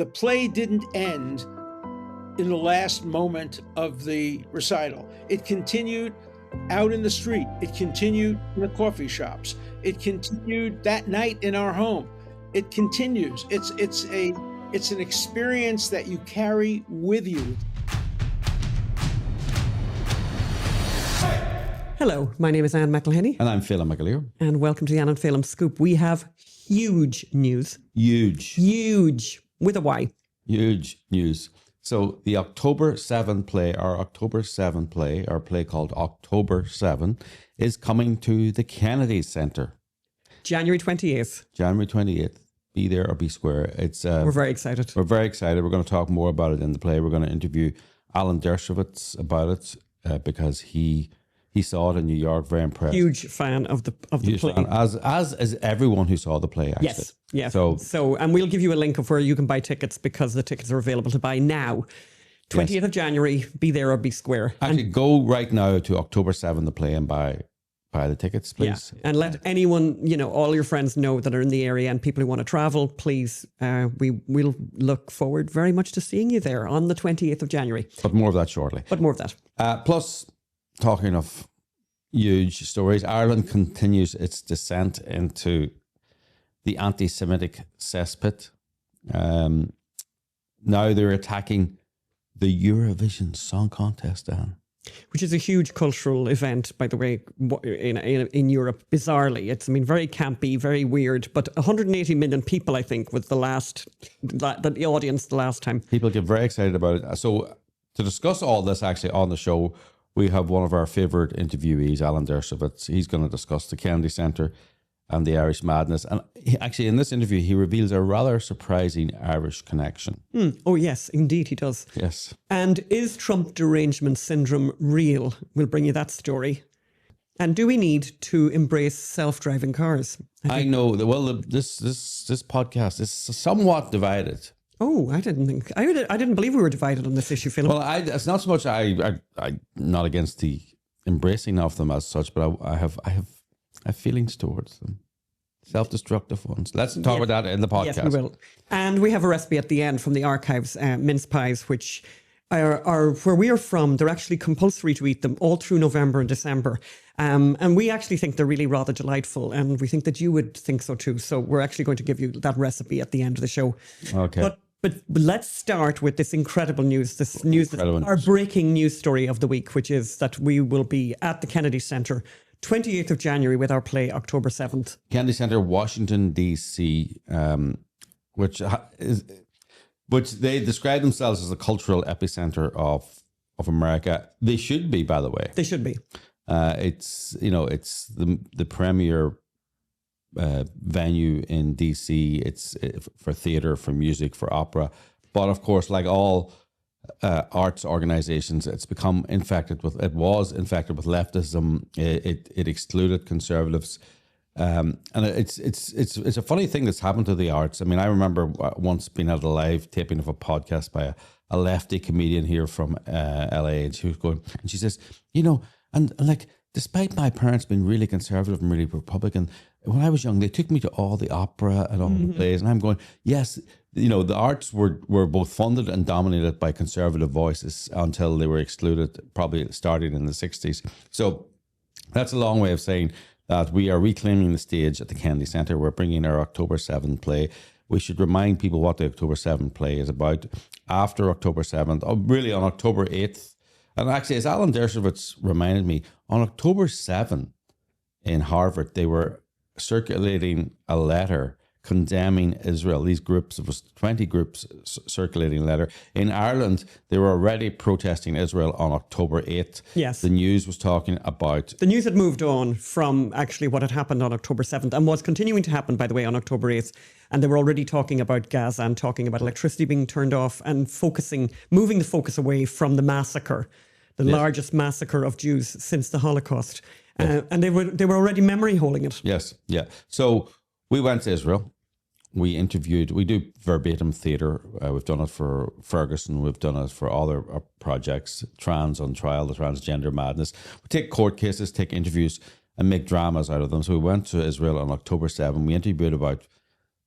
The play didn't end in the last moment of the recital. It continued out in the street. It continued in the coffee shops. It continued that night in our home. It continues. It's an experience that you carry with you. Hello, my name is Anne McElhinney. And I'm Phelim McAleer. And welcome to the Anne and Phelim Scoop. We have huge news. Huge. With a Y. Huge news. So the October 7 play, our play called October 7, is coming to the Kennedy Centre. January 28th. January 28th. Be there or be square. We're very excited. We're very excited. We're going to talk more about it in the play. We're going to interview Alan Dershowitz about it because he saw it in New York. Very impressed. Huge fan of the play. Fan, as is everyone who saw the play, actually. Yes. So, and we'll give you a link of where you can buy tickets because the tickets are available to buy now. 20th of January, be there or be square. Actually, go right now to October 7, the play, and buy the tickets, please. Yeah. And let anyone, all your friends know that are in the area and people who want to travel, please, we'll look forward very much to seeing you there on the 28th of January. But more of that shortly. Plus, talking of huge stories, Ireland continues its descent into the anti-Semitic cesspit. Now they're attacking the Eurovision Song Contest, Dan. Which is a huge cultural event, by the way, in Europe, bizarrely. It's, very campy, very weird, but 180 million people, I think, was the audience the last time. People get very excited about it. So to discuss all this actually on the show, we have one of our favourite interviewees, Alan Dershowitz. He's going to discuss the Kennedy Centre and the Irish madness. And actually, in this interview, he reveals a rather surprising Irish connection. Oh, yes, indeed, he does. Yes. And is Trump derangement syndrome real? We'll bring you that story. And do we need to embrace self-driving cars? I know that. Well, this podcast is somewhat divided. Oh, I didn't believe we were divided on this issue, Phelim. Well, it's not so much. I'm not against the embracing of them as such, but I have feelings towards them. Self-destructive ones. Let's talk about that in the podcast. Yes, we will. And we have a recipe at the end from the archives, mince pies, which are where we are from. They're actually compulsory to eat them all through November and December. And we actually think they're really rather delightful. And we think that you would think so too. So we're actually going to give you that recipe at the end of the show. Okay. But let's start with this incredible news, our breaking news story of the week, which is that we will be at the Kennedy Centre 28th of January with our play October 7th. Kennedy Centre, Washington, D.C., which they describe themselves as a cultural epicenter of America. They should be, by the way. They should be. It's the premier venue in DC. It's for theatre, for music, for opera. But of course, like all arts organizations, it was infected with leftism. It excluded conservatives. And it's a funny thing that's happened to the arts. I remember once being at a live taping of a podcast by a lefty comedian here from LA, and she was going, and she says, and like, despite my parents being really conservative and really Republican, when I was young, they took me to all the opera and all the plays. And I'm going, yes, the arts were both funded and dominated by conservative voices until they were excluded, probably starting in the 60s. So that's a long way of saying that we are reclaiming the stage at the Kennedy Centre. We're bringing our October 7 play. We should remind people what the October 7 play is about. After October 7th, really on October 8th, and actually, as Alan Dershowitz reminded me, on October 7 in Harvard, they were circulating a letter condemning Israel. These groups, it was 20 groups circulating a letter. In Ireland, they were already protesting Israel on October 8th. Yes. The news was talking about... The news had moved on from actually what had happened on October 7th and was continuing to happen, by the way, on October 8th. And they were already talking about Gaza and talking about electricity being turned off and moving the focus away from the massacre, the largest massacre of Jews since the Holocaust. And they were already memory holding it. Yes, yeah. So we went to Israel. We do verbatim theatre. We've done it for Ferguson. We've done it for other projects, Trans on Trial, the Transgender Madness. We take court cases, take interviews and make dramas out of them. So we went to Israel on October 7. We interviewed about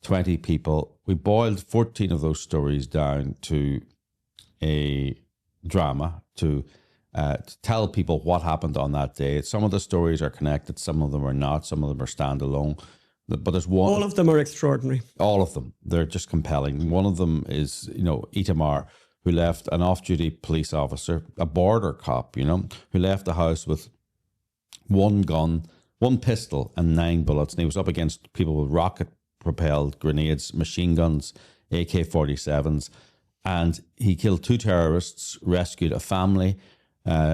20 people. We boiled 14 of those stories down to a drama to tell people what happened on that day. Some of the stories are connected, some of them are not, some of them are standalone. But there's one. All of them are extraordinary. All of them. They're just compelling. One of them is, Itamar, who left an off-duty police officer, a border cop, who left the house with one gun, one pistol, and 9 bullets. And he was up against people with rocket-propelled grenades, machine guns, AK-47s. And he killed 2 terrorists, rescued a family,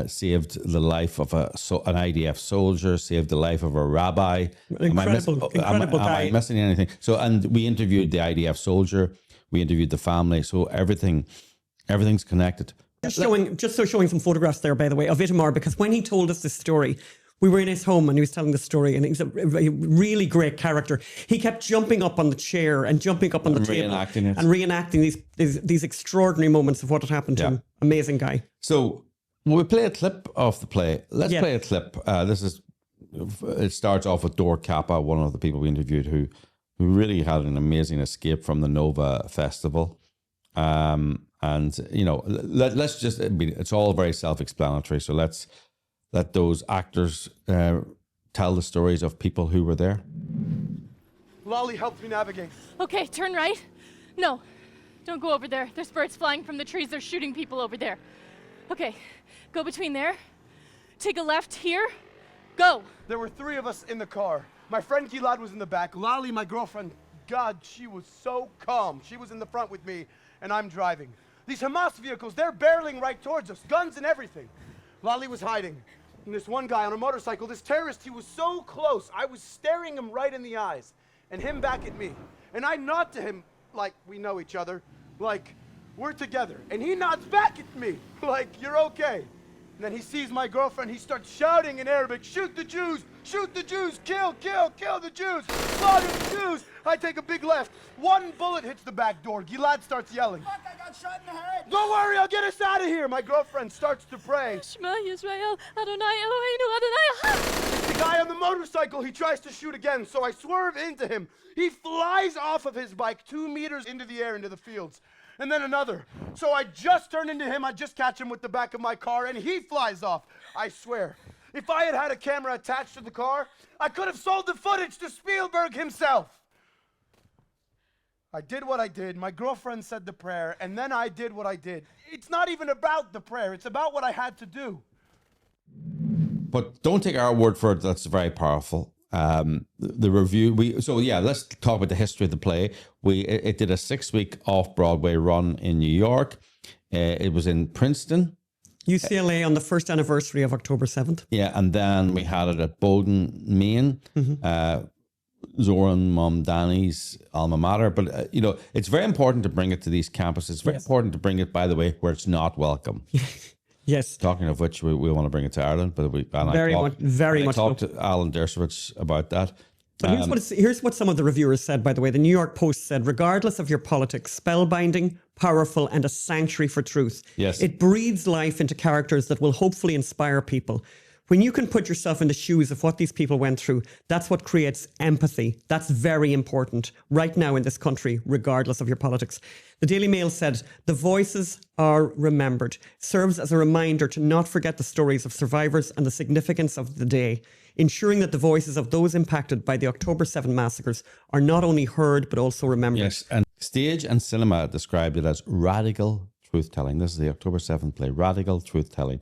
saved the life of an IDF soldier, saved the life of a rabbi. Incredible am guy. I missing anything? So, and we interviewed the IDF soldier, we interviewed the family. So everything's connected. Just showing some photographs there, by the way, of Itamar, because when he told us this story, we were in his home and he was telling the story, and he's a really great character. He kept jumping up on the chair and jumping up on the table and reenacting these extraordinary moments of what had happened to him. Amazing guy. So we play a clip of the play. Let's play a clip. It starts off with Dor Kappa, one of the people we interviewed, who really had an amazing escape from the Nova Festival. Let's just, it's all very self-explanatory. So let those actors tell the stories of people who were there. Lolly helped me navigate. Okay, turn right. No, don't go over there. There's birds flying from the trees. They're shooting people over there. Okay, go between there. Take a left here. Go. There were 3 of us in the car. My friend Gilad was in the back. Lolly, my girlfriend, God, she was so calm. She was in the front with me, and I'm driving. These Hamas vehicles, they're barreling right towards us, guns and everything. Lolly was hiding. And this one guy on a motorcycle, this terrorist, he was so close. I was staring him right in the eyes, and him back at me. And I nod to him like we know each other, like we're together. And he nods back at me, like you're okay. And then he sees my girlfriend, he starts shouting in Arabic, shoot the Jews, kill the Jews, slaughter the Jews. I take a big left. 1 bullet hits the back door. Gilad starts yelling. Fuck, I got shot in the head. Don't worry, I'll get us out of here. My girlfriend starts to pray. Shema Yisrael, Adonai Eloheinu, Adonai Echad. The guy on the motorcycle, he tries to shoot again, so I swerve into him. He flies off of his bike 2 meters into the air, into the fields. And then another. So I just turn into him, I just catch him with the back of my car, and he flies off. I swear, if I had had a camera attached to the car, I could have sold the footage to Spielberg himself. I did what I did, my girlfriend said the prayer, and then I did what I did. It's not even about the prayer, it's about what I had to do. But don't take our word for it, that's very powerful. The review, let's talk about the history of the play. It did a 6-week off-Broadway run in New York. It was in Princeton. UCLA on the first anniversary of October 7th. Yeah, and then we had it at Bowdoin, Maine. Zoran Momdani's alma mater. But, it's very important to bring it to these campuses. It's very important to bring it, by the way, where it's not welcome. Yes. Talking of which, we want to bring it to Ireland. But I talked to Alan Dershowitz about that. But here's what some of the reviewers said, by the way. The New York Post said, regardless of your politics, spellbinding, powerful, and a sanctuary for truth. Yes. It breathes life into characters that will hopefully inspire people. When you can put yourself in the shoes of what these people went through, that's what creates empathy. That's very important right now in this country, regardless of your politics. The Daily Mail said, the voices are remembered, serves as a reminder to not forget the stories of survivors and the significance of the day, ensuring that the voices of those impacted by the October 7 massacres are not only heard, but also remembered. Yes, and stage and cinema described it as radical truth-telling. This is the October 7 play, radical truth-telling.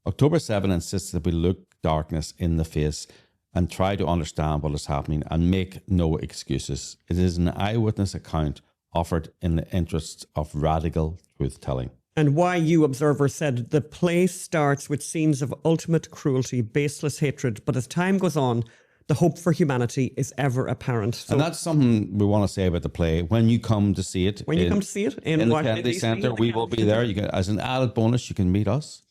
October 7 insists that we look darkness in the face and try to understand what is happening and make no excuses. It is an eyewitness account offered in the interests of radical truth-telling. And YU Observer said, the play starts with scenes of ultimate cruelty, baseless hatred, but as time goes on, the hope for humanity is ever apparent. So, and that's something we want to say about the play. When you come to see it, in the Kennedy Centre, we will be there. You can, as an added bonus, you can meet us.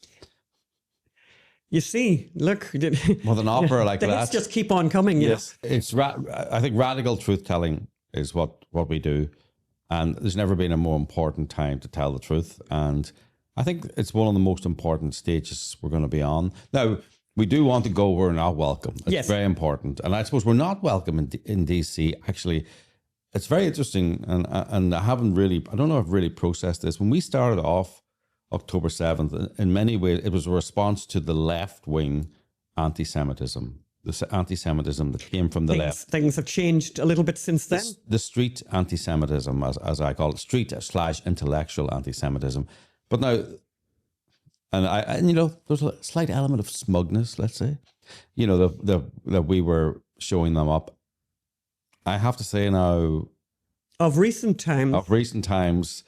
You see, look. With an offer like that. Let's just keep on coming. Yes. I think radical truth-telling is what we do. And there's never been a more important time to tell the truth. And I think it's one of the most important stages we're going to be on. Now, we do want to go where we're not welcome. It's very important. And I suppose we're not welcome in DC. Actually, it's very interesting, and I don't know if I've really processed this. When we started off October 7th, in many ways, it was a response to the left-wing anti-Semitism, anti-Semitism that came from the left. Things have changed a little bit since then. The street anti-Semitism, as I call it, street/intellectual anti-Semitism. But now, and there's a slight element of smugness, let's say, that we were showing them up. I have to say now, of recent times,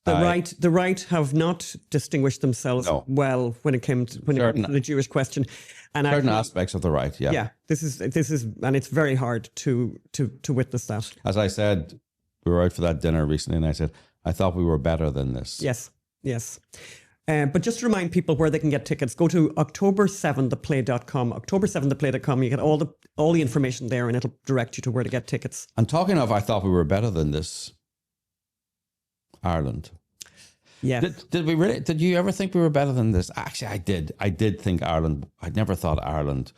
the right have not distinguished themselves well when it came to the Jewish question, and certain aspects of the right. Yeah, this is, and it's very hard to witness that. As I said, we were out for that dinner recently, and I said I thought we were better than this. Yes. But just to remind people where they can get tickets, go to October7theplay.com. October7theplay.com. You get all the information there, and it'll direct you to where to get tickets. And talking of, I thought we were better than this. Ireland. Yeah. Did we really? Did you ever think we were better than this? Actually, I did. I did think Ireland. I'd never thought Ireland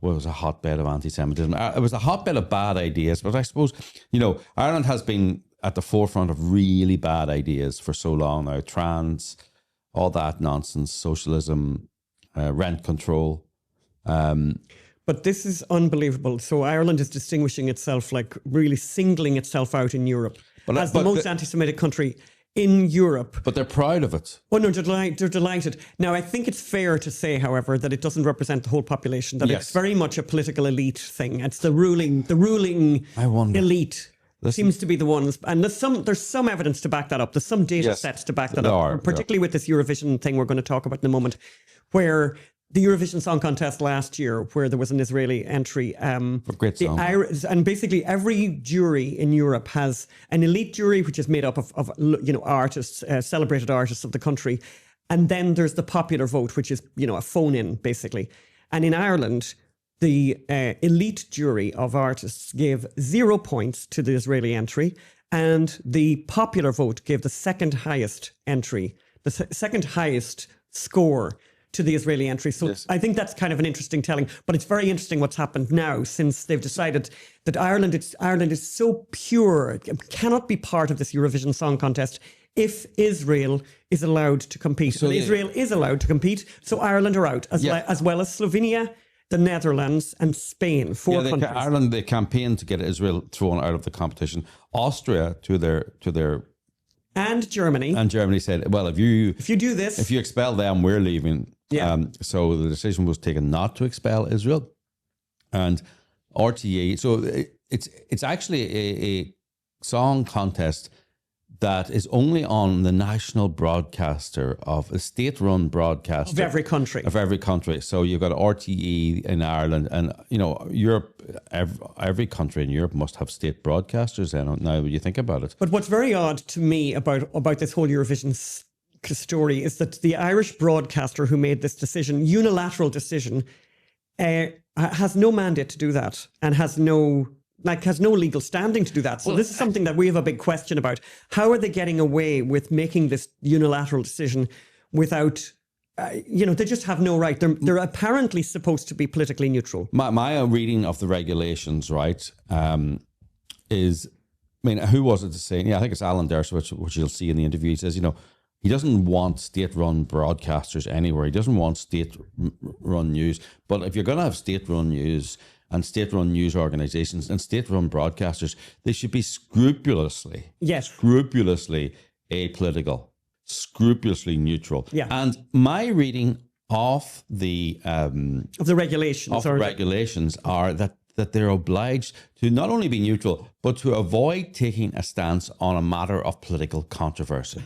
was a hotbed of anti-Semitism. It was a hotbed of bad ideas. But I suppose Ireland has been at the forefront of really bad ideas for so long now. Trans. All that nonsense, socialism, rent control. But this is unbelievable. So Ireland is distinguishing itself, like really singling itself out in Europe as the most anti-Semitic country in Europe. But they're proud of it. Oh no, they're delighted. Now, I think it's fair to say, however, that it doesn't represent the whole population. That it's very much a political elite thing. It's the ruling elite. Seems to be the ones, and there's some evidence to back that up. There's some data sets to back that up, particularly with this Eurovision thing we're going to talk about in a moment, where the Eurovision Song Contest last year, where there was an Israeli entry. A great song. And basically every jury in Europe has an elite jury, which is made up of artists, celebrated artists of the country, and then there's the popular vote, which is a phone-in basically. And in Ireland, the elite jury of artists gave 0 points to the Israeli entry, and the popular vote gave the second highest entry, the second highest score to the Israeli entry. So I think that's kind of an interesting telling. But it's very interesting what's happened now since they've decided that Ireland is so pure, it cannot be part of this Eurovision Song Contest if Israel is allowed to compete. So Israel is allowed to compete, so Ireland are out, as well as Slovenia, the Netherlands and Spain, 4 countries. Ireland, they campaigned to get Israel thrown out of the competition. Austria, to their and Germany. And Germany said, well, if you do this, if you expel them, we're leaving. Yeah. So the decision was taken not to expel Israel. And RTE, so it's actually a song contest that is only on the national broadcaster of a state-run broadcaster of every country. So you've got RTE in Ireland, and Europe. Every country in Europe must have state broadcasters. Now, when you think about it. But what's very odd to me about this whole Eurovision story is that the Irish broadcaster who made this unilateral decision, has no mandate to do that, and has no legal standing to do that. So this is something that we have a big question about. How are they getting away with making this unilateral decision without, they just have no right. They're apparently supposed to be politically neutral. My reading of the regulations, right, is, who was it to say? Yeah, I think it's Alan Dershowitz, which you'll see in the interview. He says, he doesn't want state-run broadcasters anywhere. He doesn't want state-run news. But if you're going to have state-run news and state-run news organizations and state-run broadcasters, they should be scrupulously apolitical, scrupulously neutral. Yeah. And my reading of the regulations are that they're obliged to not only be neutral, but to avoid taking a stance on a matter of political controversy.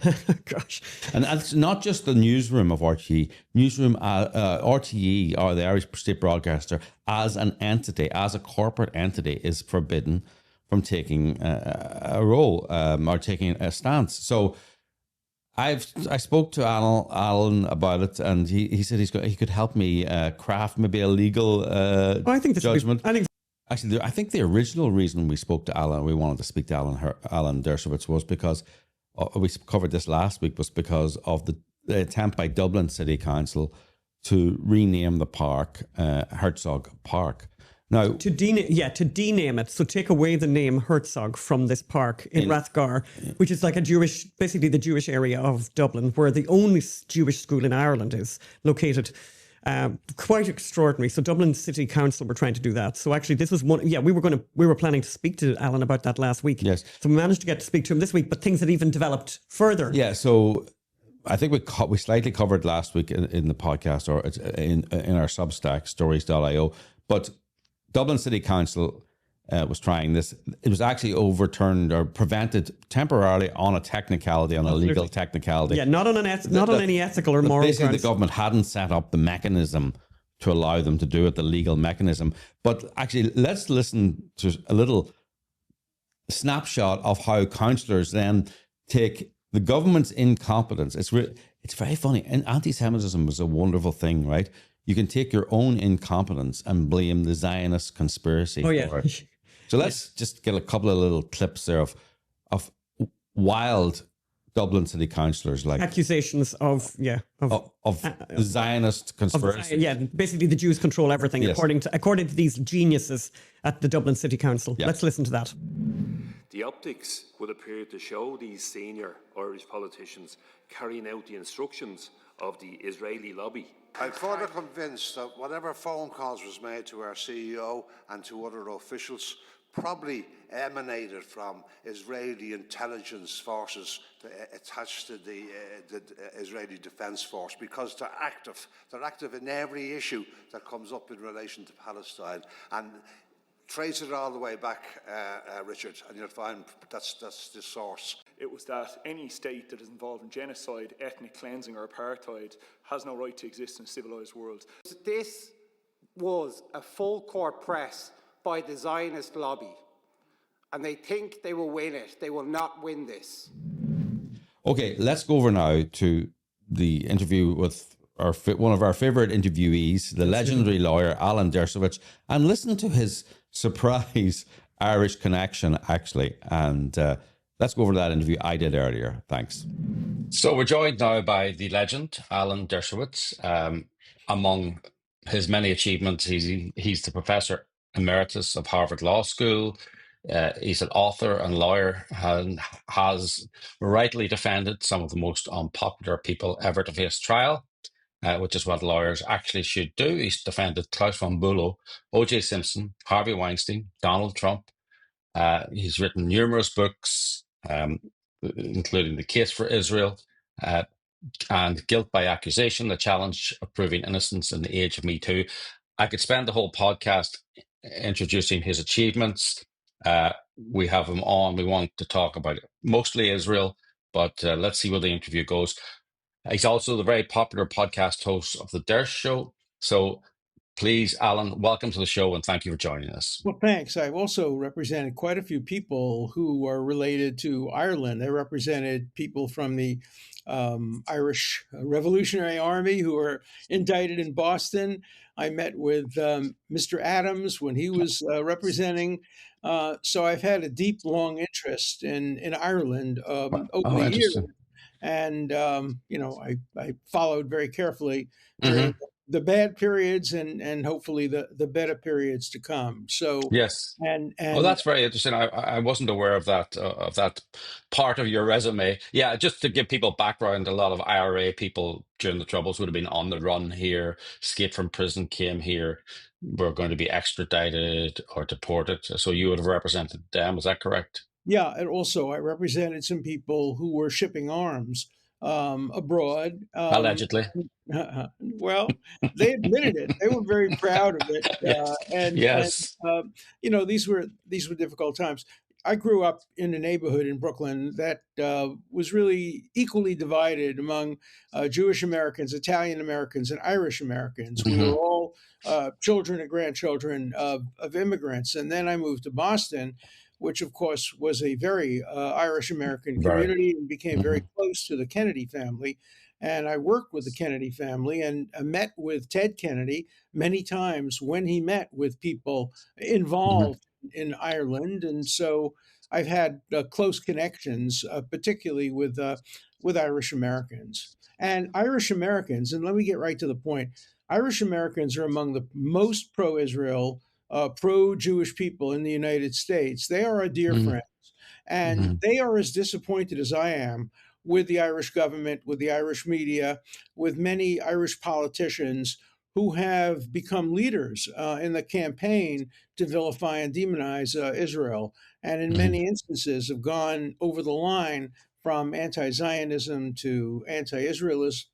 Gosh. And it's not just the newsroom of RTE. RTE, or the Irish State Broadcaster, as an entity, as a corporate entity, is forbidden from taking a role or taking a stance. So I spoke to Alan about it, and he said he could help me craft maybe a legal judgment. Actually, I think the original reason we spoke to Alan, we wanted to speak to Alan Dershowitz, was because we covered this last week, was because of the attempt by Dublin City Council to rename the park Herzog Park. Now, to dename it. So take away the name Herzog from this park in Rathgar, which is like basically the Jewish area of Dublin, where the only Jewish school in Ireland is located. Quite extraordinary. So Dublin City Council were trying to do that. So actually, this was one. Yeah, we were planning to speak to Alan about that last week. Yes. So we managed to get to speak to him this week, but things had even developed further. Yeah. So I think we slightly covered last week in the podcast, or in our Substack stories.io, but Dublin City Council was trying this. It was actually overturned or prevented temporarily on a technicality, on a legal technicality. Yeah, not on any ethical or moral basically, grounds. the government hadn't set up the mechanism to allow them to do it, the legal mechanism. But actually, let's listen to a little snapshot of how councillors then take the government's incompetence. It's very funny. And anti-Semitism is a wonderful thing, right? You can take your own incompetence and blame the Zionist conspiracy for it. So let's just get a couple of little clips there of wild Dublin City councillors, like accusations of the Zionist conspiracy. Basically the Jews control everything, Yes. according to these geniuses at the Dublin City Council. Yeah. Let's listen to that. The optics would appear to show these senior Irish politicians carrying out the instructions of the Israeli lobby. I'm further convinced that whatever phone calls was made to our CEO and to other officials probably emanated from Israeli intelligence forces attached to the Israeli Defence Force, because they're active. They're active in every issue that comes up in relation to Palestine. And trace it all the way back, Richard, and you'll find that's the source. It was that any state that is involved in genocide, ethnic cleansing or apartheid has no right to exist in a civilised world. This was a full court press by the Zionist lobby, and they think they will win it. They will not win this. Okay, let's go over now to the interview with one of our favourite interviewees, the legendary lawyer Alan Dershowitz, and listen to his surprise Irish connection, actually. And let's go over that interview I did earlier. Thanks. So we're joined now by the legend, Alan Dershowitz. Among his many achievements, he's the Professor Emeritus of Harvard Law School. He's an author and lawyer and has rightly defended some of the most unpopular people ever to face trial, which is what lawyers actually should do. He's defended Klaus von Bülow, O.J. Simpson, Harvey Weinstein, Donald Trump. He's written numerous books, including The Case for Israel and Guilt by Accusation, The Challenge of Proving Innocence in the Age of Me Too. I could spend the whole podcast introducing his achievements. We have him on. We want to talk about mostly Israel, but let's see where the interview goes. He's also the very popular podcast host of The Dersh Show. So please, Alan, welcome to the show and thank you for joining us. Well, thanks. I've also represented quite a few people who are related to Ireland. I represented people from the Irish Revolutionary Army who were indicted in Boston. I met with Mr. Adams when he was representing. So I've had a deep, long interest in Ireland over the years. And, I followed very carefully during the bad periods and hopefully the better periods to come. So yes, and that's very interesting. I wasn't aware of that part of your resume. Yeah, just to give people background, a lot of IRA people during the Troubles would have been on the run here, escaped from prison, came here, were going to be extradited or deported. So you would have represented them. Is that correct? Yeah, and also I represented some people who were shipping arms abroad. Allegedly. Well, they admitted it. They were very proud of it. Yes. These were difficult times. I grew up in a neighborhood in Brooklyn that was really equally divided among Jewish Americans, Italian Americans, and Irish Americans. We were all children and grandchildren of immigrants. And then I moved to Boston, which, of course, was a very Irish-American community and became very close to the Kennedy family. And I worked with the Kennedy family and met with Ted Kennedy many times when he met with people involved in Ireland. And so I've had close connections, particularly with Irish Americans. And Irish Americans, and let me get right to the point, Irish Americans are among the most pro-Israel pro-Jewish people in the United States. They are our dear Hmm. friends, and Hmm. they are as disappointed as I am with the Irish government, with the Irish media, with many Irish politicians who have become leaders in the campaign to vilify and demonize Israel, and in Hmm. many instances have gone over the line from anti-Zionism to anti-Israelism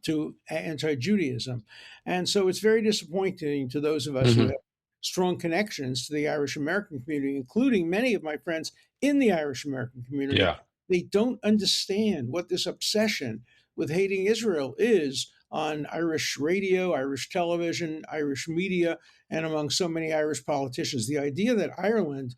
to anti-Judaism. And so it's very disappointing to those of us who Hmm. have strong connections to the Irish American community, including many of my friends in the Irish American community. Yeah. They don't understand what this obsession with hating Israel is on Irish radio, Irish television, Irish media, and among so many Irish politicians. The idea that Ireland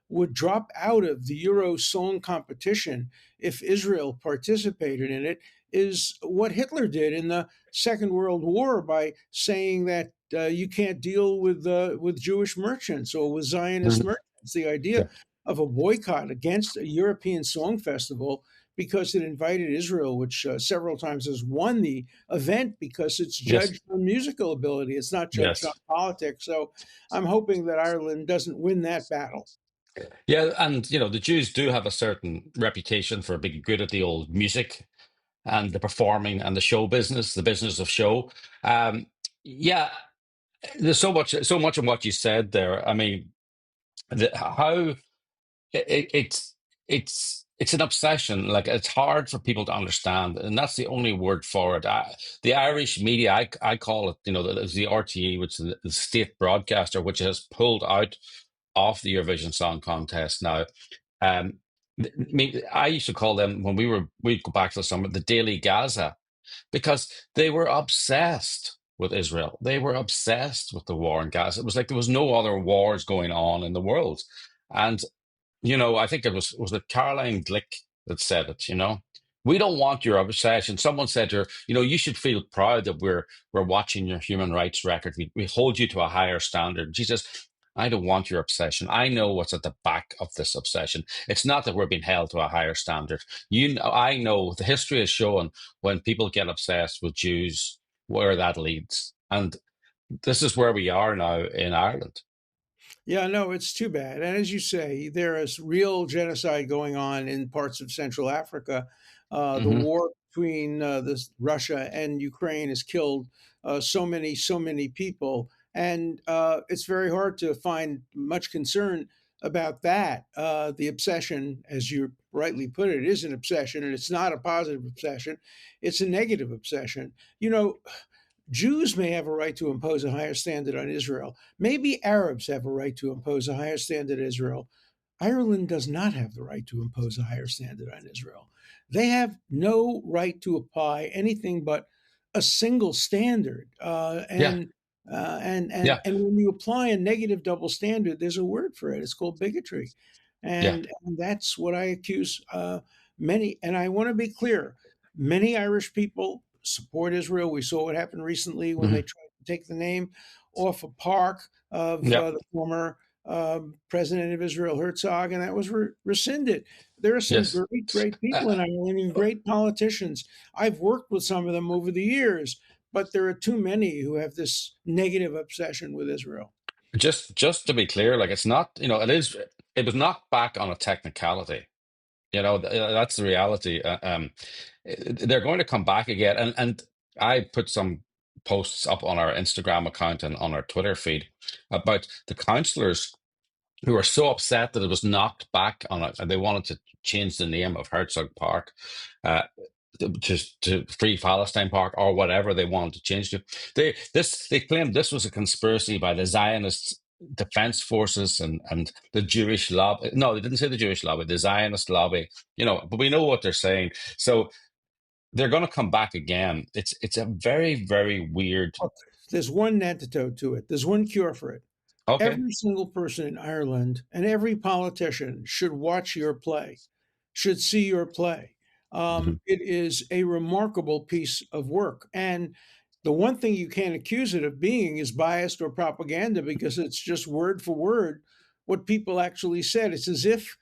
would drop out of the Euro song competition if Israel participated in it is what Hitler did in the Second World War by saying that you can't deal with Jewish merchants or with Zionist Hmm. merchants. The idea Yeah. of a boycott against a European song festival because it invited Israel, which several times has won the event because it's Yes. judged on musical ability. It's not judged on Yes. politics. So I'm hoping that Ireland doesn't win that battle. Yeah, and the Jews do have a certain reputation for being good at the old music and the performing and the show business, the business of show. Yeah, there's so much in what you said there. I mean, how it's it's an obsession. Like, it's hard for people to understand, and that's the only word for it. The Irish media, I call it, the RTE, which is the state broadcaster, which has pulled out of the Eurovision Song Contest now. Um, I mean, I used to call them, when we'd go back to the summer, the Daily Gaza, because they were obsessed with Israel. They were obsessed with the war in Gaza. It was like there was no other wars going on in the world. And I think was it Caroline Glick that said it, We don't want your obsession. Someone said to her, you should feel proud that we're watching your human rights record. We hold you to a higher standard. And she says, I don't want your obsession. I know what's at the back of this obsession. It's not that we're being held to a higher standard. I know the history has shown when people get obsessed with Jews, where that leads. And this is where we are now in Ireland. Yeah, no, it's too bad. And as you say, there is real genocide going on in parts of Central Africa. The Hmm. war between Russia and Ukraine has killed so many people, and it's very hard to find much concern about that. The obsession, as you rightly put it, is an obsession, and it's not a positive obsession; it's a negative obsession. You know, Jews may have a right to impose a higher standard on Israel. Maybe Arabs have a right to impose a higher standard on Israel. Ireland does not have the right to impose a higher standard on Israel. They have no right to apply anything but a single standard. Yeah, And yeah, when you apply a negative double standard, there's a word for it. It's called bigotry, yeah. and that's what I accuse many. And I want to be clear: many Irish people support Israel. We saw what happened recently when they Hmm. tried to take the name off a park of Yeah. the former president of Israel, Herzog, and that was rescinded. There are some Yes. great, great people Uh, in Ireland and great politicians. I've worked with some of them over the years, but there are too many who have this negative obsession with Israel. just to be clear, like, it's not, it was knocked back on a technicality. That's the reality. They're going to come back again, and I put some posts up on our Instagram account and on our Twitter feed about the councillors who were so upset that it was knocked back on it, and they wanted to change the name of Herzog Park. Uh, to Free Palestine Park, or whatever they wanted to change to. They claimed this was a conspiracy by the Zionist defense forces and the Jewish lobby. No, they didn't say the Jewish lobby, the Zionist lobby. But we know what they're saying. So they're going to come back again. It's a very, very weird. Look, there's one antidote to it. There's one cure for it. Okay. Every single person in Ireland and every politician should watch your play, should see your play. Mhm. It is a remarkable piece of work. And the one thing you can't accuse it of being is biased or propaganda because it's just word for word what people actually said. It's as if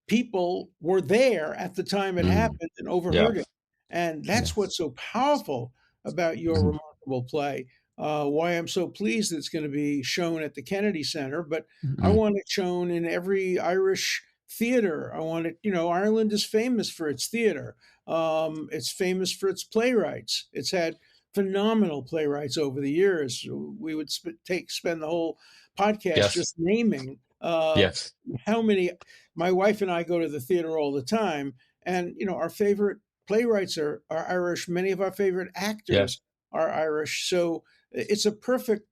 people were there at the time it happened and Yeah. overheard it. And Yeah. that's what's so powerful about your Mhm. remarkable play. why I'm so pleased it's going to be shown at the Kennedy Center, but I Mm. want it shown in every Irish theater. I want it, Ireland is famous for its theater. It's famous for its playwrights. It's had phenomenal playwrights over the years. We would spend the whole podcast Yes. just naming Yes. how many. My wife and I go to the theater all the time, and our favorite playwrights are Irish. Many of our favorite Yeah. actors are Irish. So it's a perfect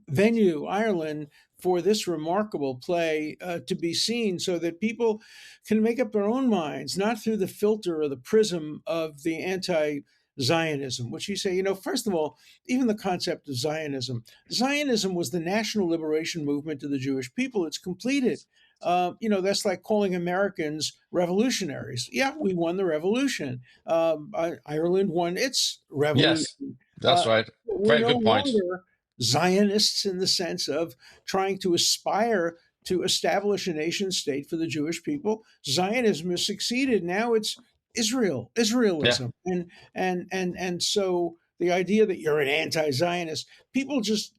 venue, Ireland, for this remarkable play to be seen, so that people can make up their own minds, not through the filter or the prism of the anti Zionism, which you say, first of all, even the concept of Zionism was the national liberation movement of the Jewish people. It's completed. That's like calling Americans revolutionaries. Yeah, we won the revolution. Ireland won its Yes. revolution. That's right. We're Very no good point. longer Zionists in the sense of trying to aspire to establish a nation state for the Jewish people. Zionism has succeeded. Now it's Yeah. Israelism, and so the idea that you're an anti-Zionist, people just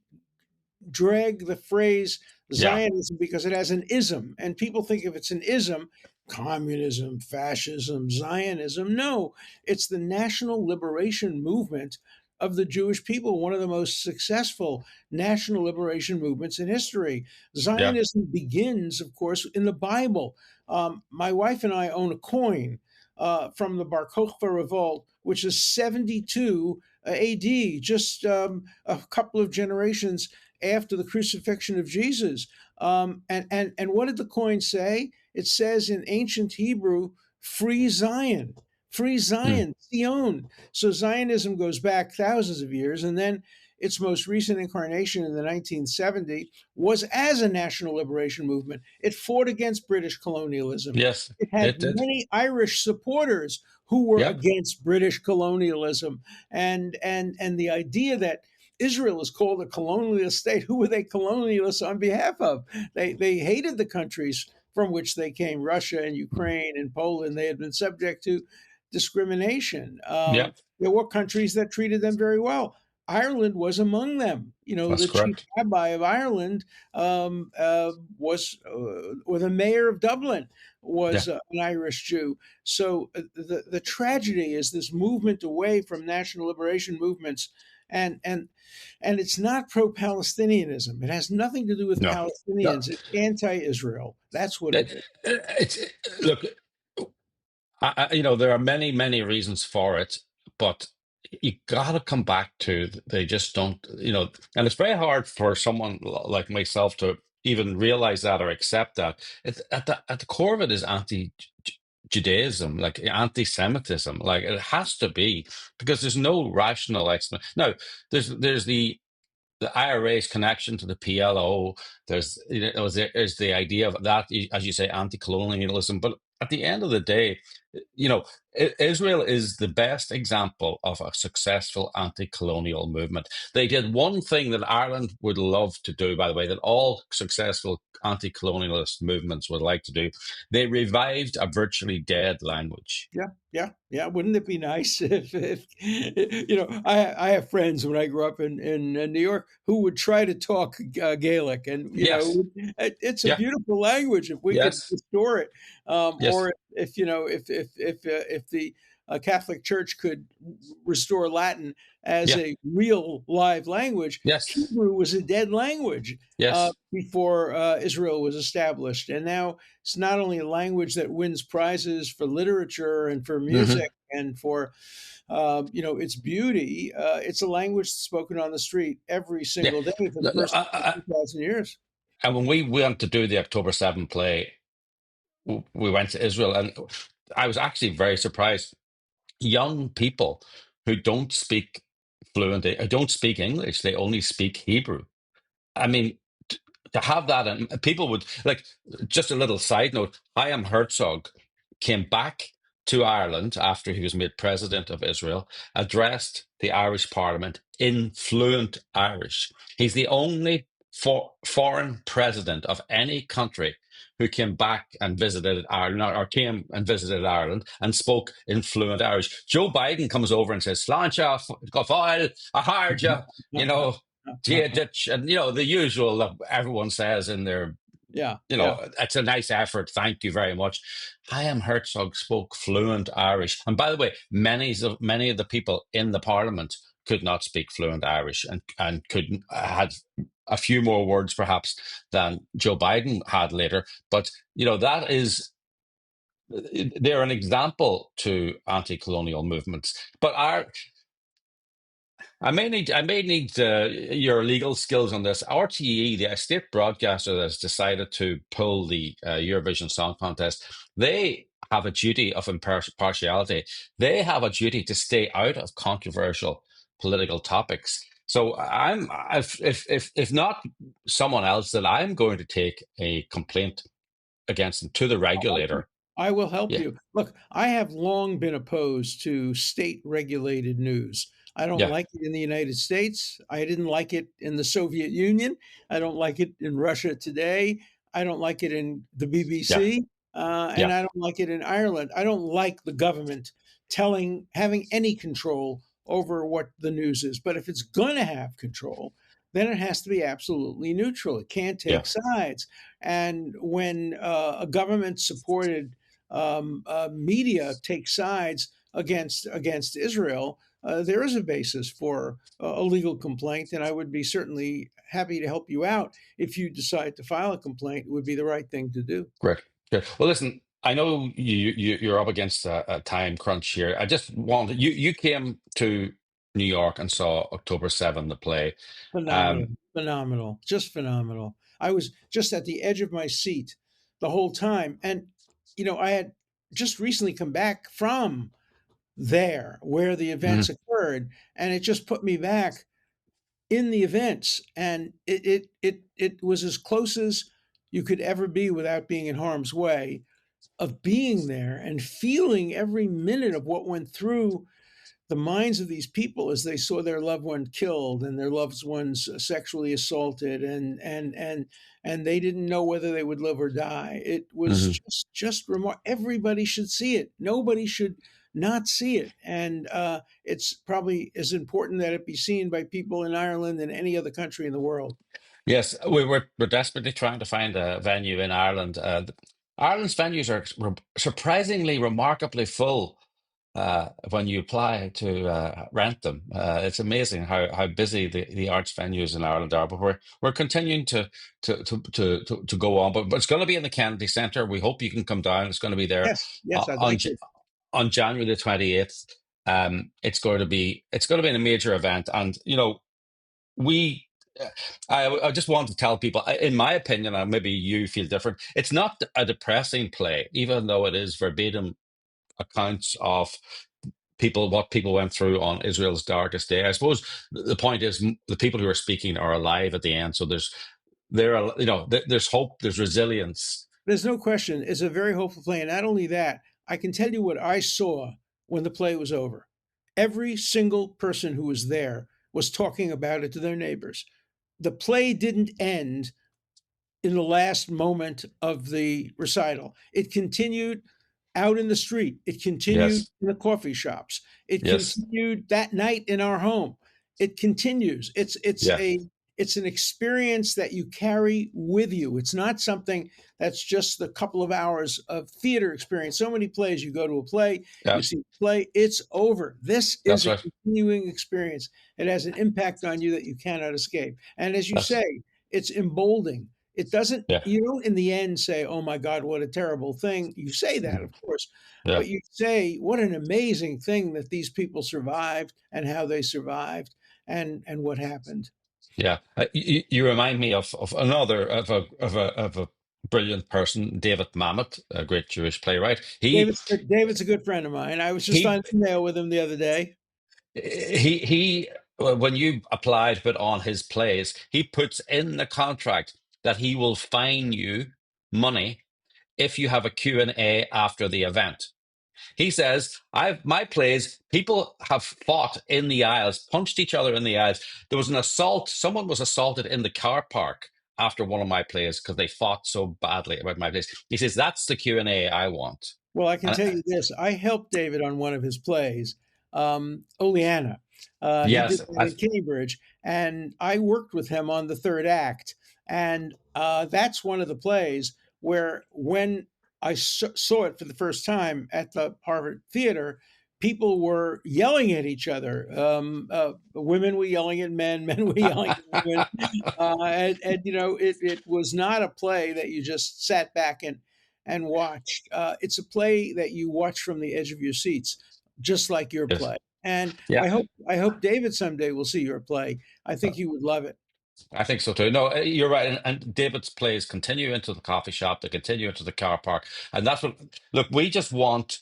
drag the phrase Yeah. Zionism because it has an ism, and people think if it's an ism, communism, fascism, Zionism. No, it's the national liberation movement of the Jewish people, one of the most successful national liberation movements in history. Yeah. Zionism begins, of course, in the Bible. My wife and I own a coin from the Bar Kokhba revolt, which is 72 AD, just a couple of generations after the crucifixion of Jesus. And what did the coin say? It says in ancient Hebrew, free Mm. Zion, Zion. So Zionism goes back thousands of years, and then its most recent incarnation in the 1970 was as a national liberation movement. It fought against British colonialism. Yes. It had It did. many Irish supporters who were Yeah. against British colonialism, and the idea that Israel is called a colonialist state. Who were they colonialists on behalf of? They hated the countries from which they came, Russia and Ukraine and Poland. They had been subject to discrimination. Yeah. There were countries that treated them very well. Ireland was among them. That's The chief correct. rabbi of Ireland or the mayor of Dublin Yeah. was an Irish Jew. So the tragedy is this movement away from national liberation movements, and and and it's not pro-Palestinianism. It has nothing to do with No. No. Palestinians. It's anti-Israel. That's what it is. It's look. There are many, many reasons for it, but you got to come back to they just don't, and it's very hard for someone like myself to even realize that or accept that. It's at the core of it is anti-Judaism, like anti-Semitism. Like it has to be because there's no rational explanation. Now, there's the IRA's connection to the PLO. There's the idea of that, as you say, anti-colonialism. But at the end of the day, Israel is the best example of a successful anti-colonial movement. They did one thing that Ireland would love to do, by the way, that all successful anti-colonialist movements would like to do. They revived a virtually dead language. Yeah. Wouldn't it be nice if I have friends when I grew up in New York who would try to talk Gaelic, and Yes. it's a Yeah. beautiful language if we could Yes. restore it, Yes. or if the Catholic Church could restore Latin as Yeah. a real live language. Yes. Hebrew was a dead language Yes. before Israel was established, and now it's not only a language that wins prizes for literature and for Hmm. music and for its beauty. It's a language spoken on the street every Yeah. single day for the Look, first 2,000 years. And when we went to do the October 7 play, we went to Israel, and I was actually very surprised. Young people who don't speak don't speak English, they only speak Hebrew. I mean, to have that, and people would like. Just a little side note: Chaim Herzog came back to Ireland after he was made president of Israel, addressed the Irish Parliament in fluent Irish. He's the only foreign president of any country who came back and visited Ireland, or came and visited Ireland and spoke in fluent Irish. Joe Biden comes over and says, Sláinte, go fáil, I hired you, you know, and, you know, the usual that everyone says in their, Yeah, you yeah. know, it's a nice effort. Thank you very much. Chaim Herzog spoke fluent Irish. And by the way, many of the people in the parliament could not speak fluent Irish and couldn't had a few more words perhaps than Joe Biden had later. But, you know, that is, they're an example to anti-colonial movements. But I may need your legal skills on this. RTE, the state broadcaster that has decided to pull the Eurovision Song Contest, they have a duty of impartiality. They have a duty to stay out of controversial political topics. So if not someone else, then I'm going to take a complaint against them to the regulator. I will help Yeah, you. Look, I have long been opposed to state regulated news. I don't yeah, like it in the United States. I didn't like it in the Soviet Union. I don't like it in Russia today. I don't like it in the yeah, BBC. And yeah. I don't like it in Ireland. I don't like the government having any control over what the news is. But if it's going to have control, then it has to be absolutely neutral. It can't Yeah. take sides. And when a government supported media take sides against Israel, there is a basis for a legal complaint, and I would be certainly happy to help you out if you decide to file a complaint. It would be the right thing to do. Great. Good. Well, listen, I know you're up against a time crunch here. I just wanted you came to New York and saw October 7th, the play. Phenomenal, Um, phenomenal, just phenomenal. I was just at the edge of my seat the whole time, and I had just recently come back from there where the events mhm. occurred, and it just put me back in the events, and it was as close as you could ever be without being in harm's way of being there and feeling every minute of what went through the minds of these people as they saw their loved one killed and their loved ones sexually assaulted, and they didn't know whether they would live or die. It was Mhm. just remarkable. Everybody should see it. Nobody should not see it. And it's probably as important that it be seen by people in Ireland than any other country in the world. Yes, we're desperately trying to find a venue in Ireland. Ireland's venues are surprisingly remarkably full when you apply to rent them. It's amazing how busy the arts venues in Ireland are. But we're continuing to go on. But it's going to be in the Kennedy Centre. We hope you can come down. It's going to be there Yes, yes, I'd on like to. on January the 28th. It's going to be a major event, and we. I just want to tell people, in my opinion, and maybe you feel different. It's not a depressing play, even though it is verbatim accounts of what people went through on Israel's darkest day. I suppose the point is the people who are speaking are alive at the end, so there's hope, there's resilience. There's no question. It's a very hopeful play. And not only that, I can tell you what I saw when the play was over. Every single person who was there was talking about it to their neighbors. The play didn't end in the last moment of the recital. It continued out in the street. It continued Yes, in the coffee shops. It yes, continued that night in our home. It continues. yeah, It's an experience that you carry with you. It's not something that's just a couple of hours of theater experience. So many plays, you go to a play, yeah. you see a play, it's over. This is That's a right. continuing experience. It has an impact on you that you cannot escape. And as you That's say, it's emboldening. It doesn't, yeah, you don't in the end say, oh my God, what a terrible thing. You say that, of course, yeah. but you say, what an amazing thing that these people survived and how they survived and what happened. Yeah, you remind me of another of a brilliant person, David Mamet, a great Jewish playwright. David's a good friend of mine. I was just He on email with him the other day. he when you apply to put on his plays, he puts in the contract that he will fine you money if you have a Q and A after the event. He says, I've my plays, people have fought in the aisles, punched each other in the aisles. There was an assault, someone was assaulted in the car park after one of my plays because they fought so badly about my plays. He says, that's the Q&A I want. Well, I can And tell you this. I helped David on one of his plays, Oleana. He did yes, that in Cambridge, and I worked with him on the third act. And that's one of the plays where, when I saw it for the first time at the Harvard Theater, people were yelling at each other. Women were yelling at men, men were yelling at women. And it was not a play that you just sat back and watched. It's a play that you watch from the edge of your seats, just like your yes, play. And yeah. I hope David someday will see your play. I think he would love it. I think so too. No, you're right. And David's plays continue into the coffee shop, they continue into the car park. And that's what, look, we just want,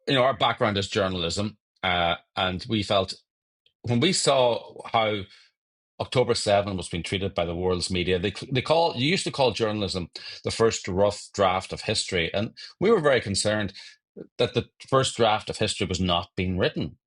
our background is journalism. And we felt when we saw how October 7 was being treated by the world's media, you used to call journalism the first rough draft of history. And we were very concerned that the first draft of history was not being written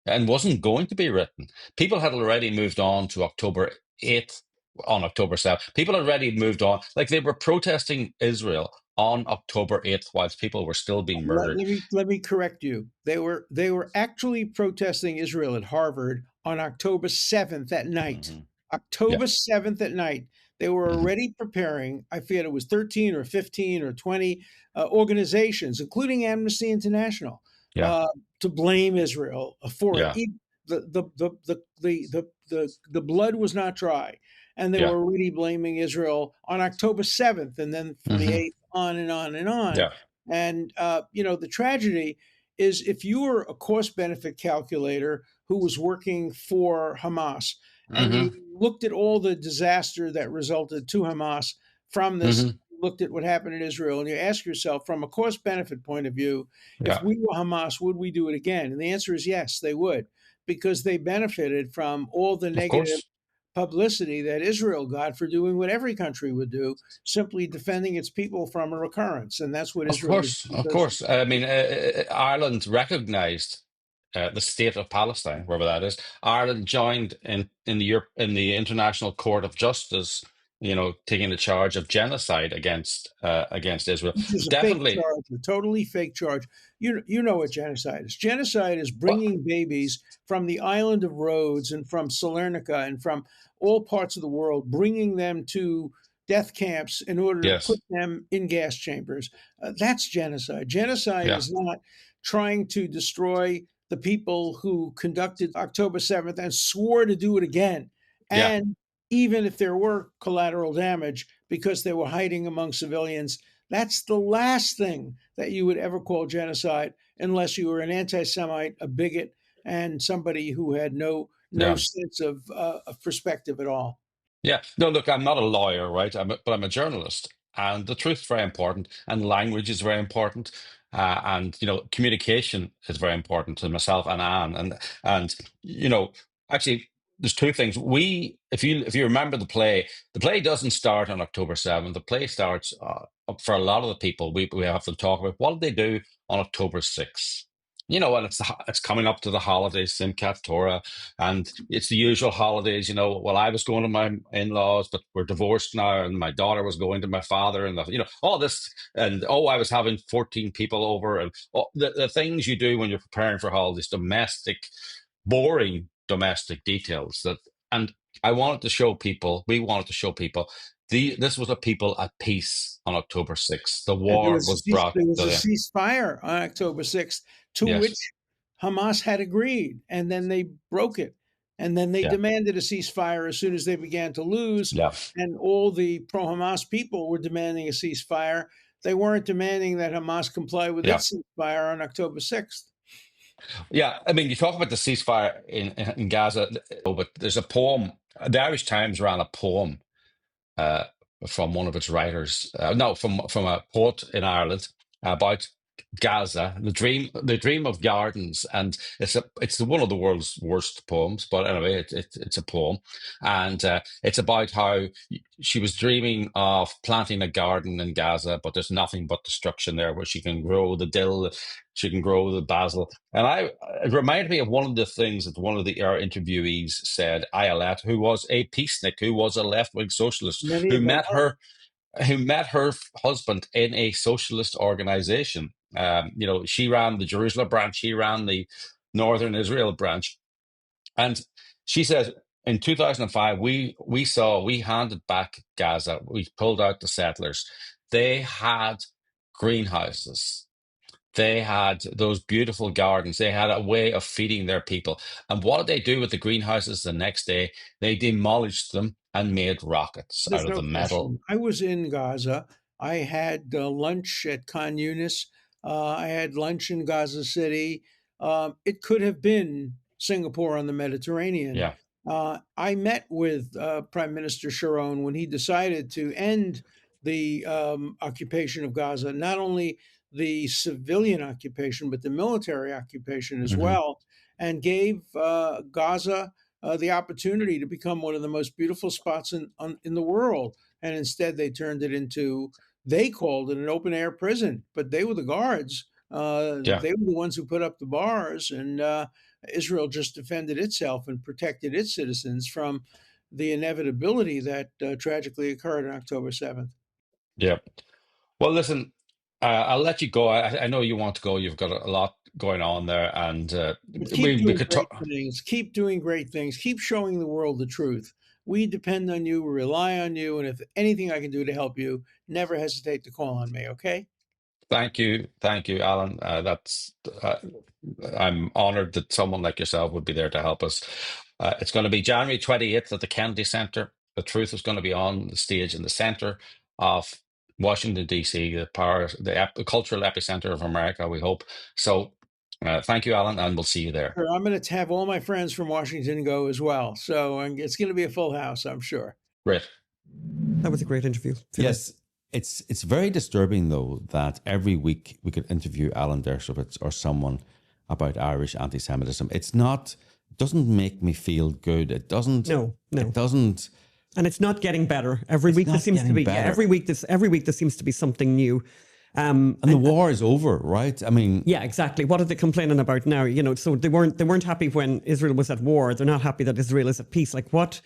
and wasn't going to be written. People had already moved on to October 8th on October 7th. People had already moved on. Like, they were protesting Israel on October 8th whilst people were still being Let, murdered. let me let me correct you. They were actually protesting Israel at Harvard on October 7th at night. Hmm. Yeah. October 7th at night. They were Hmm. already preparing, I forget, it was 13 or 15 or 20 organizations, including Amnesty International, Yeah. uh, to blame Israel for it. Yeah. The blood was not dry, and they Yeah. were already blaming Israel on October 7th, and then from the Hmm. 8th on and on and on. Yeah. And the tragedy is, if you were a cost benefit calculator who was working for Hamas, and you Hmm. looked at all the disaster that resulted to Hamas from this, Hmm. looked at what happened in Israel, and you ask yourself, from a cost benefit point of view, if Yeah. we were Hamas, would we do it again? And the answer is yes, they would, because they benefited from all the Of negative course. publicity that Israel got for doing what every country would do, simply defending its people from a recurrence. And that's what Of Israel is course, doing of so course. I mean, successfully. Ireland recognised the state of Palestine, wherever that is. Ireland joined in the International Court of Justice, taking the charge of genocide against Israel. Which is a fake Definitely. charge, a totally fake charge. You know what genocide is. Genocide is Well, bringing babies from the island of Rhodes and from Salernica and from all parts of the world, bringing them to death camps in order to put yes. them in gas chambers. That's genocide. Genocide Yeah. is not trying to destroy the people who conducted October 7th and swore to do it again. Yeah. And even if there were collateral damage because they were hiding among civilians, that's the last thing that you would ever call genocide, unless you were an anti-Semite, a bigot, and somebody who had no Yeah. sense of perspective at all. Yeah. No, look, I'm not a lawyer, right? But I'm a journalist, and the truth is very important, and language is very important, and communication is very important to myself and Anne, and actually, there's two things. If you remember the play doesn't start on October 7th. The play starts for a lot of the people. We have to talk about what did they do on October 6th. And it's coming up to the holidays, Simchat Torah, and it's the usual holidays. Well, I was going to my in-laws, but we're divorced now, and my daughter was going to my father, and all this, and I was having 14 people over, and all the things you do when you're preparing for holidays, boring domestic details and we wanted to show people this was a people at peace on October 6th. The And war was brought there was to a them. ceasefire on October 6th, to which Yes. Hamas had agreed, and then they broke it. And then they Yeah. demanded a ceasefire as soon as they began to lose. Yeah. And all the pro Hamas people were demanding a ceasefire. They weren't demanding that Hamas comply with Yeah. its ceasefire on October 6th. Yeah, I mean, you talk about the ceasefire in Gaza, but there's a poem. The Irish Times ran a poem uh, from one of its writers. No, from a poet in Ireland about Gaza, the dream of gardens, and it's one of the world's worst poems. But anyway, it's a poem, and it's about how she was dreaming of planting a garden in Gaza, but there's nothing but destruction there, where she can grow the dill, she can grow the basil, and it reminded me of one of the things that one of our interviewees said, Ayelet, who was a peacenik, who was a left-wing socialist, Many who of them met are. her husband in a socialist organization. She ran the Jerusalem branch, he ran the Northern Israel branch. And she says in 2005, we handed back Gaza, we pulled out the settlers. They had greenhouses. They had those beautiful gardens. They had a way of feeding their people. And what did they do with the greenhouses the next day? They demolished them and made rockets out There's of no the metal. question. I was in Gaza. I had lunch at Khan Yunis. I had lunch in Gaza City. It could have been Singapore on the Mediterranean. Yeah. I met with Prime Minister Sharon when he decided to end the occupation of Gaza, not only the civilian occupation, but the military occupation as Mhm. well, and gave Gaza the opportunity to become one of the most beautiful spots in the world. And instead, they turned it into, they called it an open air prison, but they were the guards. Yeah. They were the ones who put up the bars, and Israel just defended itself and protected its citizens from the inevitability that tragically occurred on October 7th. Yeah. Well, listen, I'll let you go. I know you want to go. You've got a lot going on there, and But keep we doing could great talk. things. Keep doing great things. Keep showing the world the truth. We depend on you. We rely on you. And if anything I can do to help you, never hesitate to call on me. Okay? Thank you, Alan. Uh, I'm honored that someone like yourself would be there to help us. It's going to be January 28th at the Kennedy Center. The Truth is going to be on the stage in the center of Washington, D.C., the cultural epicenter of America, we hope. So thank you, Alan, and we'll see you there. Sure, I'm going to have all my friends from Washington go as well. So it's going to be a full house, I'm sure. Great. That was a great interview. Yes. It's very disturbing, though, that every week we could interview Alan Dershowitz or someone about Irish anti-Semitism. It doesn't make me feel good. It doesn't. No. It doesn't. And it's not getting better. Every week there seems to be. Yeah, every week there seems to be something new. And the war is over, right? I mean, yeah, exactly. What are they complaining about now? So they weren't happy when Israel was at war. They're not happy that Israel is at peace. Like what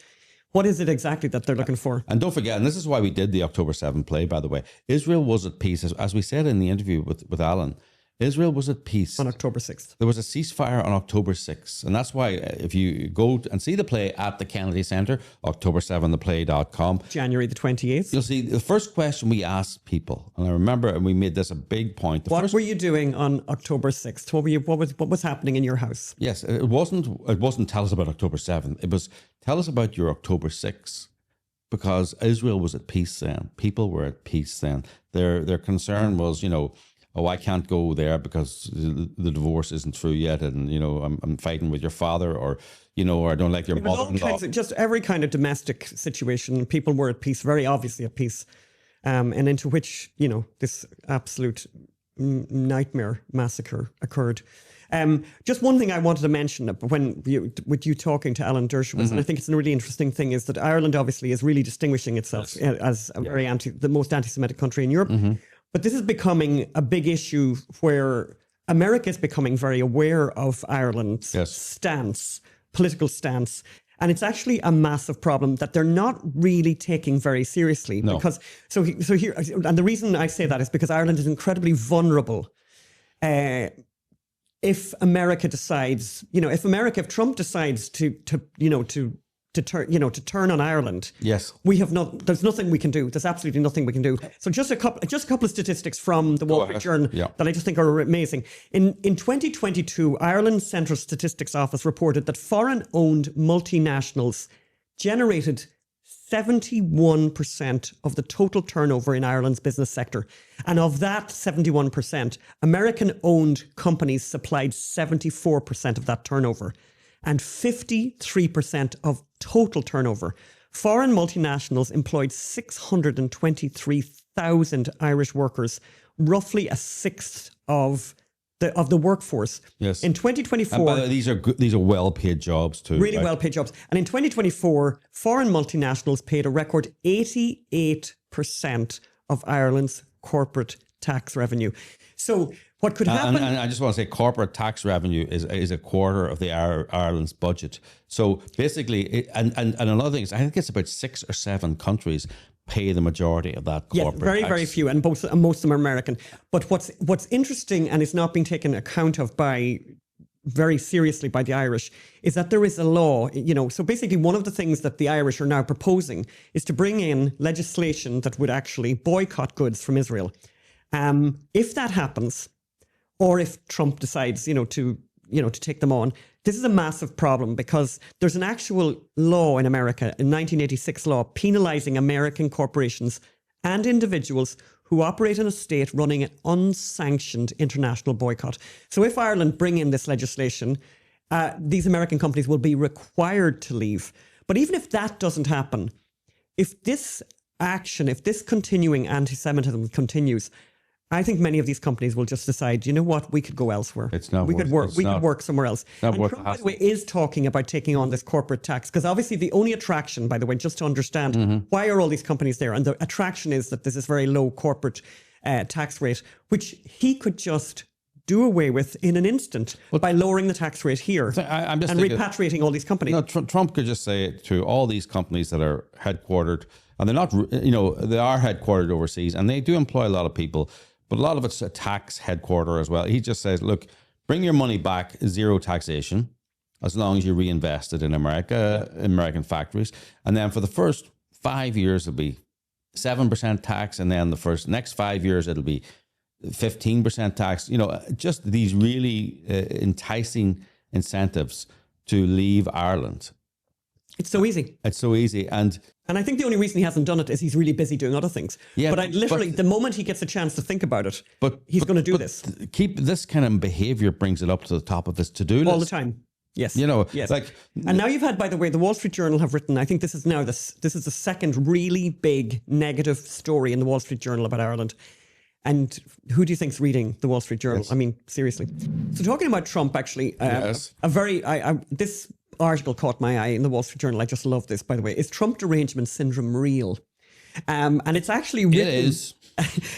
is it exactly that they're looking for? And don't forget, and this is why we did the October 7 play, by the way, Israel was at peace. As we said in the interview with Alan, Israel was at peace. On October 6th. There was a ceasefire on October 6th. And that's why if you go and see the play at the Kennedy Center, October7theplay.com. January the 28th. You'll see the first question we asked people, and I remember, and we made this a big point. What were you doing on October 6th? What was happening in your house? Yes, it wasn't tell us about October 7th. It was tell us about your October 6th. Because Israel was at peace then. People were at peace then. Their concern was, oh, I can't go there because the divorce isn't through yet, and I'm fighting with your father, or or I don't like your mother-in-law. Just every kind of domestic situation, people were at peace, very obviously at peace, and into which this absolute nightmare massacre occurred. Just one thing I wanted to mention with you talking to Alan Dershowitz, and I think it's a really interesting thing, is that Ireland obviously is really distinguishing itself as a very the most anti-Semitic country in Europe. But this is becoming a big issue where America is becoming very aware of Ireland's political stance. And it's actually a massive problem that they're not really taking very seriously. No. Because here, and the reason I say that is because Ireland is incredibly vulnerable. If America decides, if Trump decides to turn on Ireland, yes, there's nothing we can do. There's absolutely nothing we can do. So just a couple of statistics from the Wall Street Journal that I just think are amazing. In 2022, Ireland's Central Statistics Office reported that foreign-owned multinationals generated 71% of the total turnover in Ireland's business sector. And of that 71%, American-owned companies supplied 74% of that turnover. And 53% of total turnover. Foreign multinationals employed 623,000 Irish workers, roughly a sixth of the workforce. Yes. In 2024, and by the way, these are well-paid jobs too. really right? well-paid jobs. And in 2024, foreign multinationals paid a record 88% of Ireland's corporate tax revenue. So what could happen? And I just want to say, corporate tax revenue is a quarter of the Ireland's budget. So basically, and another thing is, I think it's about 6 or 7 countries pay the majority of that corporate very, tax. very few, and most of them are American. But what's interesting, and is not being taken account of very seriously by the Irish, is that there is a law, so basically one of the things that the Irish are now proposing is to bring in legislation that would actually boycott goods from Israel. If that happens, or if Trump decides, to take them on, this is a massive problem, because there's an actual law in America, a 1986 law, penalizing American corporations and individuals who operate in a state running an unsanctioned international boycott. So if Ireland bring in this legislation, these American companies will be required to leave. But even if that doesn't happen, if this continuing anti-Semitism continues, I think many of these companies will just decide, you know what, we could go elsewhere. We could work somewhere else. And Trump, by the way, is talking about taking on this corporate tax, because obviously the only attraction, by the way, just to understand, why are all these companies there? And the attraction is that this is very low corporate tax rate, which he could just do away with in an instant by lowering the tax rate here and repatriating all these companies. No, Trump could just say to all these companies that are headquartered, and they're not, they are headquartered overseas, and they do employ a lot of people, but a lot of it's a tax headquarter as well. He just says, look, bring your money back, zero taxation, as long as you reinvest it in America, American factories. And then for the first 5 years, it'll be 7% tax. And then the next 5 years, it'll be 15% tax. Just these really enticing incentives to leave Ireland. It's so easy. And I think the only reason he hasn't done it is he's really busy doing other things. Yeah, but the moment he gets a chance to think about it, he's going to do this. Keep this kind of behavior brings it up to the top of his to-do list. All the time. Yes. Yes. And now you've had, by the way, the Wall Street Journal have written, I think this is now this is the second really big negative story in the Wall Street Journal about Ireland. And who do you think's reading the Wall Street Journal? Yes. I mean, seriously. So talking about Trump, actually, this article caught my eye in the Wall Street Journal. I just love this, by the way. Is Trump derangement syndrome real? And it's actually written... It is.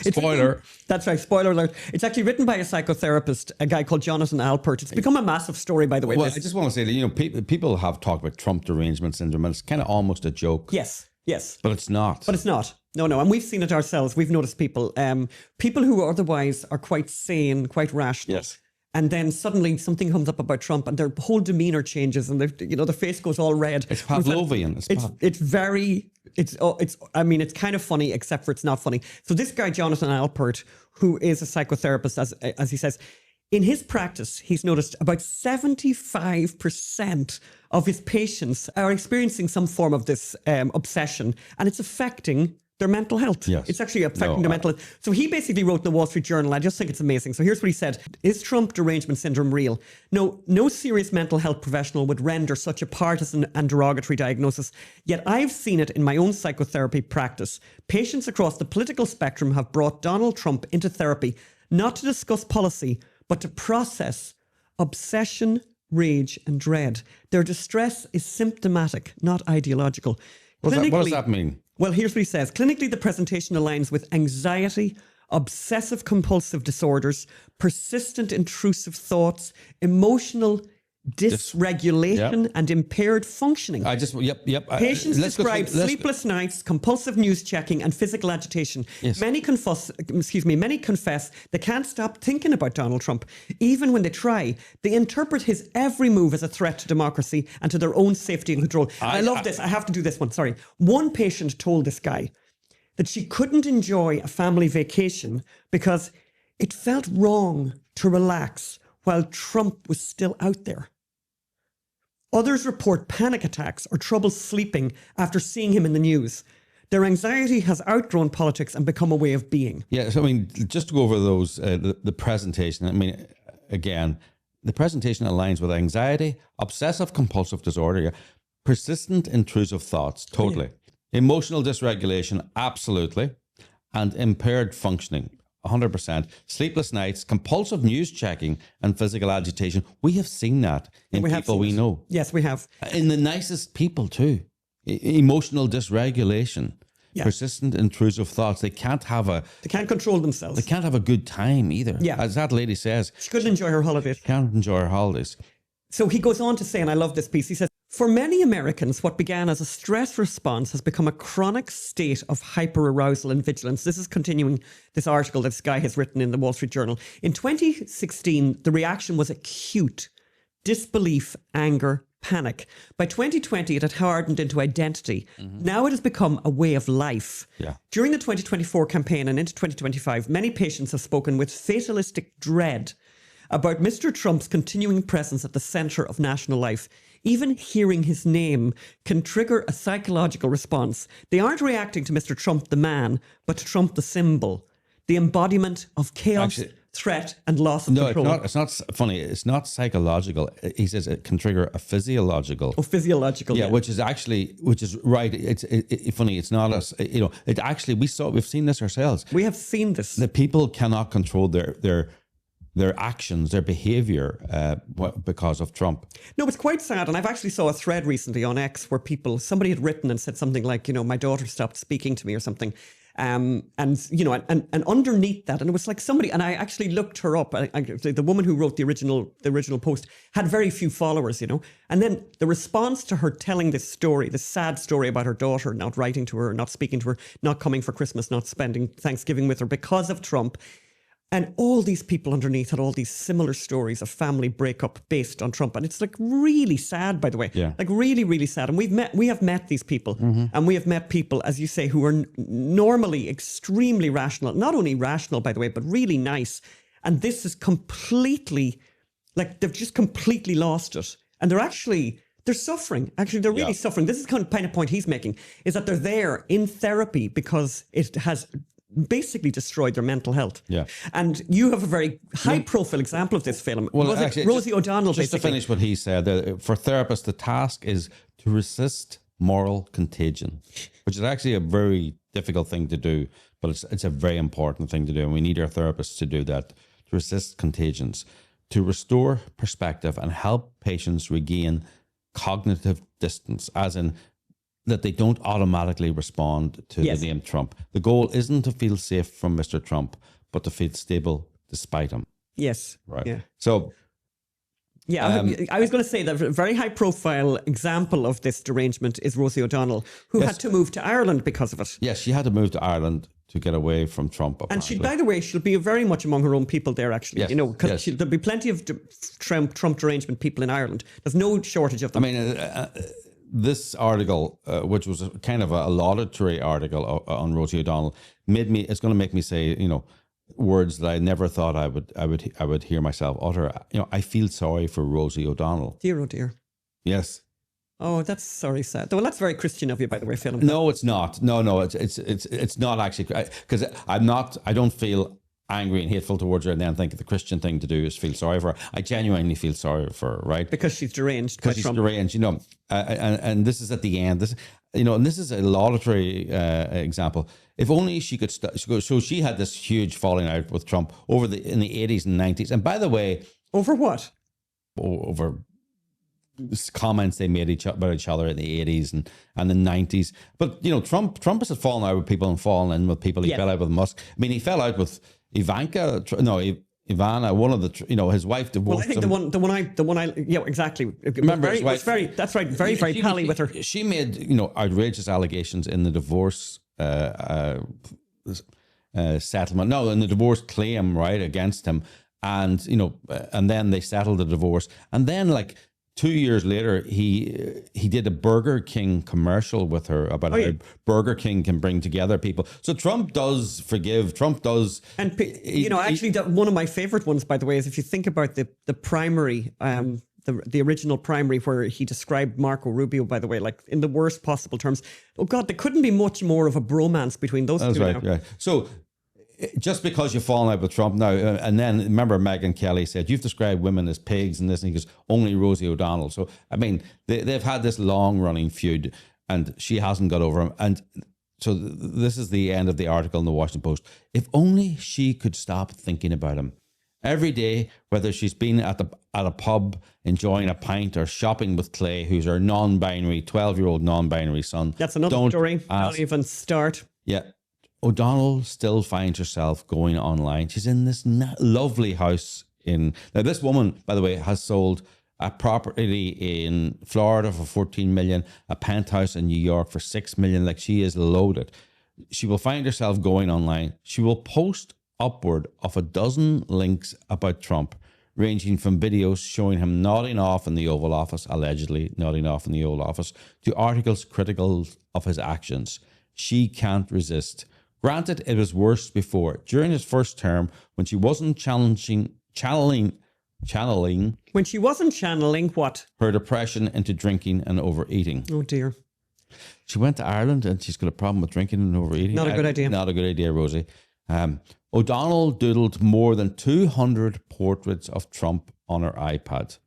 Spoiler. That's right. Spoiler alert. It's actually written by a psychotherapist, a guy called Jonathan Alpert. It's become a massive story, by the way. Well, I just want to say that, people have talked about Trump derangement syndrome, and it's kind of almost a joke. Yes. But it's not. No. And we've seen it ourselves. We've noticed people who otherwise are quite sane, quite rational. Yes. And then suddenly something comes up about Trump, and their whole demeanor changes, and their face goes all red. It's Pavlovian. It's kind of funny, except for it's not funny. So this guy, Jonathan Alpert, who is a psychotherapist, as he says, in his practice, he's noticed about 75% of his patients are experiencing some form of this obsession, and it's affecting their mental health. Yes. It's actually affecting their mental health. So he basically wrote in the Wall Street Journal, I just think it's amazing. So here's what he said. Is Trump derangement syndrome real? No serious mental health professional would render such a partisan and derogatory diagnosis. Yet I've seen it in my own psychotherapy practice. Patients across the political spectrum have brought Donald Trump into therapy, not to discuss policy, but to process obsession, rage, and dread. Their distress is symptomatic, not ideological. What does that mean? Well, here's what he says. Clinically, the presentation aligns with anxiety, obsessive compulsive disorders, persistent intrusive thoughts, emotional dysregulation, and impaired functioning. Patients describe sleepless nights, compulsive news checking, and physical agitation. Yes. Many confess they can't stop thinking about Donald Trump. Even when they try, they interpret his every move as a threat to democracy and to their own safety and control. I love this. I have to do this one. Sorry. One patient told this guy that she couldn't enjoy a family vacation because it felt wrong to relax while Trump was still out there. Others report panic attacks or trouble sleeping after seeing him in the news. Their anxiety has outgrown politics and become a way of being. Yeah, so I mean, just to go over those, the presentation, I mean, again, the presentation aligns with anxiety, obsessive compulsive disorder, persistent intrusive thoughts, totally. Emotional dysregulation, absolutely. And impaired functioning, 100%. Sleepless nights, compulsive news checking, and physical agitation. We have seen that in people we know. Yes, we have. In the nicest people too. Emotional dysregulation, persistent intrusive thoughts. They can't control themselves. They can't have a good time either. Yeah. As that lady says. She couldn't enjoy her holidays. Can't enjoy her holidays. So he goes on to say, and I love this piece, he says, for many Americans, what began as a stress response has become a chronic state of hyperarousal and vigilance. This is continuing this article that this guy has written in the Wall Street Journal. In 2016, the reaction was acute: disbelief, anger, panic. By 2020, it had hardened into identity. Now it has become a way of life. Yeah. During the 2024 campaign and into 2025, many patients have spoken with fatalistic dread about Mr. Trump's continuing presence at the centre of national life. Even hearing his name can trigger a psychological response. They aren't reacting to Mr. Trump the man, but to Trump the symbol, the embodiment of chaos, threat, and loss of control. No, it's not funny. It's not psychological. He says it can trigger a physiological. Oh, physiological. Yeah, which is right. It's funny. It's not us. It actually we've seen this ourselves. We have seen this. The people cannot control their actions, their behavior because of Trump. No, it's quite sad. And I've actually saw a thread recently on X where somebody had written and said something like, my daughter stopped speaking to me or something. And underneath that, and it was like somebody, and I actually looked her up. The woman who wrote the original post had very few followers, And then the response to her telling this story, this sad story about her daughter not writing to her, not speaking to her, not coming for Christmas, not spending Thanksgiving with her because of Trump. And all these people underneath had all these similar stories of family breakup based on Trump. And it's like really sad, by the way. Yeah. Like really, really sad. And we have met these people. And we have met people, as you say, who are normally extremely rational. Not only rational, by the way, but really nice. And this is completely, they've just completely lost it. And they're suffering. Actually, they're really suffering. This is kind of point he's making, is that they're there in therapy because it has basically destroyed their mental health. Yeah. And you have a very high-profile example of this film. Well, was actually, it Rosie O'Donnell, just basically? to finish what he said, for therapists, the task is to resist moral contagion, which is actually a very difficult thing to do, but it's a very important thing to do. And we need our therapists to do that, to resist contagions, to restore perspective and help patients regain cognitive distance, as in that they don't automatically respond to the name Trump. The goal isn't to feel safe from Mr. Trump, but to feel stable despite him. Yes. Right. Yeah. So, yeah, I was going to say that a very high-profile example of this derangement is Rosie O'Donnell, who had to move to Ireland because of it. Yes, she had to move to Ireland to get away from Trump. Apparently. And by the way, she'll be very much among her own people there, actually. Yes, because there'll be plenty of Trump derangement people in Ireland. There's no shortage of them. I mean, this article, which was kind of a laudatory article on Rosie O'Donnell, it's going to make me say, words that I never thought I would hear myself utter. I feel sorry for Rosie O'Donnell. Dear, oh dear. Yes. Oh, that's sorry, sad. Well, that's very Christian of you, by the way, Phil. No, it's not. No, it's not actually, because I don't feel angry and hateful towards her and then think the Christian thing to do is feel sorry for her. I genuinely feel sorry for her, right? Because she's deranged. Because she's deranged, and this is at the end. And this is a laudatory example. If only she could so she had this huge falling out with Trump in the 80s and 90s. And by the way, over what? Over comments they made about each other in the 80s and the 90s. But Trump has fallen out with people and fallen in with people. He fell out with Musk. I mean, he fell out with Ivana, one of the, his wife divorced him. Well, I think the one I, yeah, exactly. Remember his wife? That's right, very pally with her. She made, outrageous allegations in the divorce settlement. No, in the divorce claim, right, against him. And, and then they settled the divorce. And then 2 years later, he did a Burger King commercial with her about how Burger King can bring together people. So Trump does forgive. Trump does. And, one of my favorite ones, by the way, is if you think about the primary, the original primary where he described Marco Rubio, by the way, in the worst possible terms. Oh, God, there couldn't be much more of a bromance between those two. That's right, yeah. So just because you've fallen out with Trump now, and then remember Megyn Kelly said, you've described women as pigs and this, and he goes, only Rosie O'Donnell. So, I mean, they've had this long running feud and she hasn't got over him. And this is the end of the article in the Washington Post. If only she could stop thinking about him. Every day, whether she's been at a pub enjoying a pint or shopping with Clay, who's her 12-year-old non-binary son. That's another story. Don't even start. Yeah. O'Donnell still finds herself going online. She's in this lovely house now this woman, by the way, has sold a property in Florida for 14 million, a penthouse in New York for 6 million. Like, she is loaded. She will find herself going online. She will post upward of a dozen links about Trump, ranging from videos showing him nodding off in the Oval Office, allegedly nodding off in the Oval Office, to articles critical of his actions. She can't resist. Granted, it was worse before. During his first term, when she wasn't channeling When she wasn't channeling what? her depression into drinking and overeating. Oh dear. She went to Ireland and she's got a problem with drinking and overeating. Not a good idea. Not a good idea, Rosie. O'Donnell doodled more than 200 portraits of Trump on her iPad.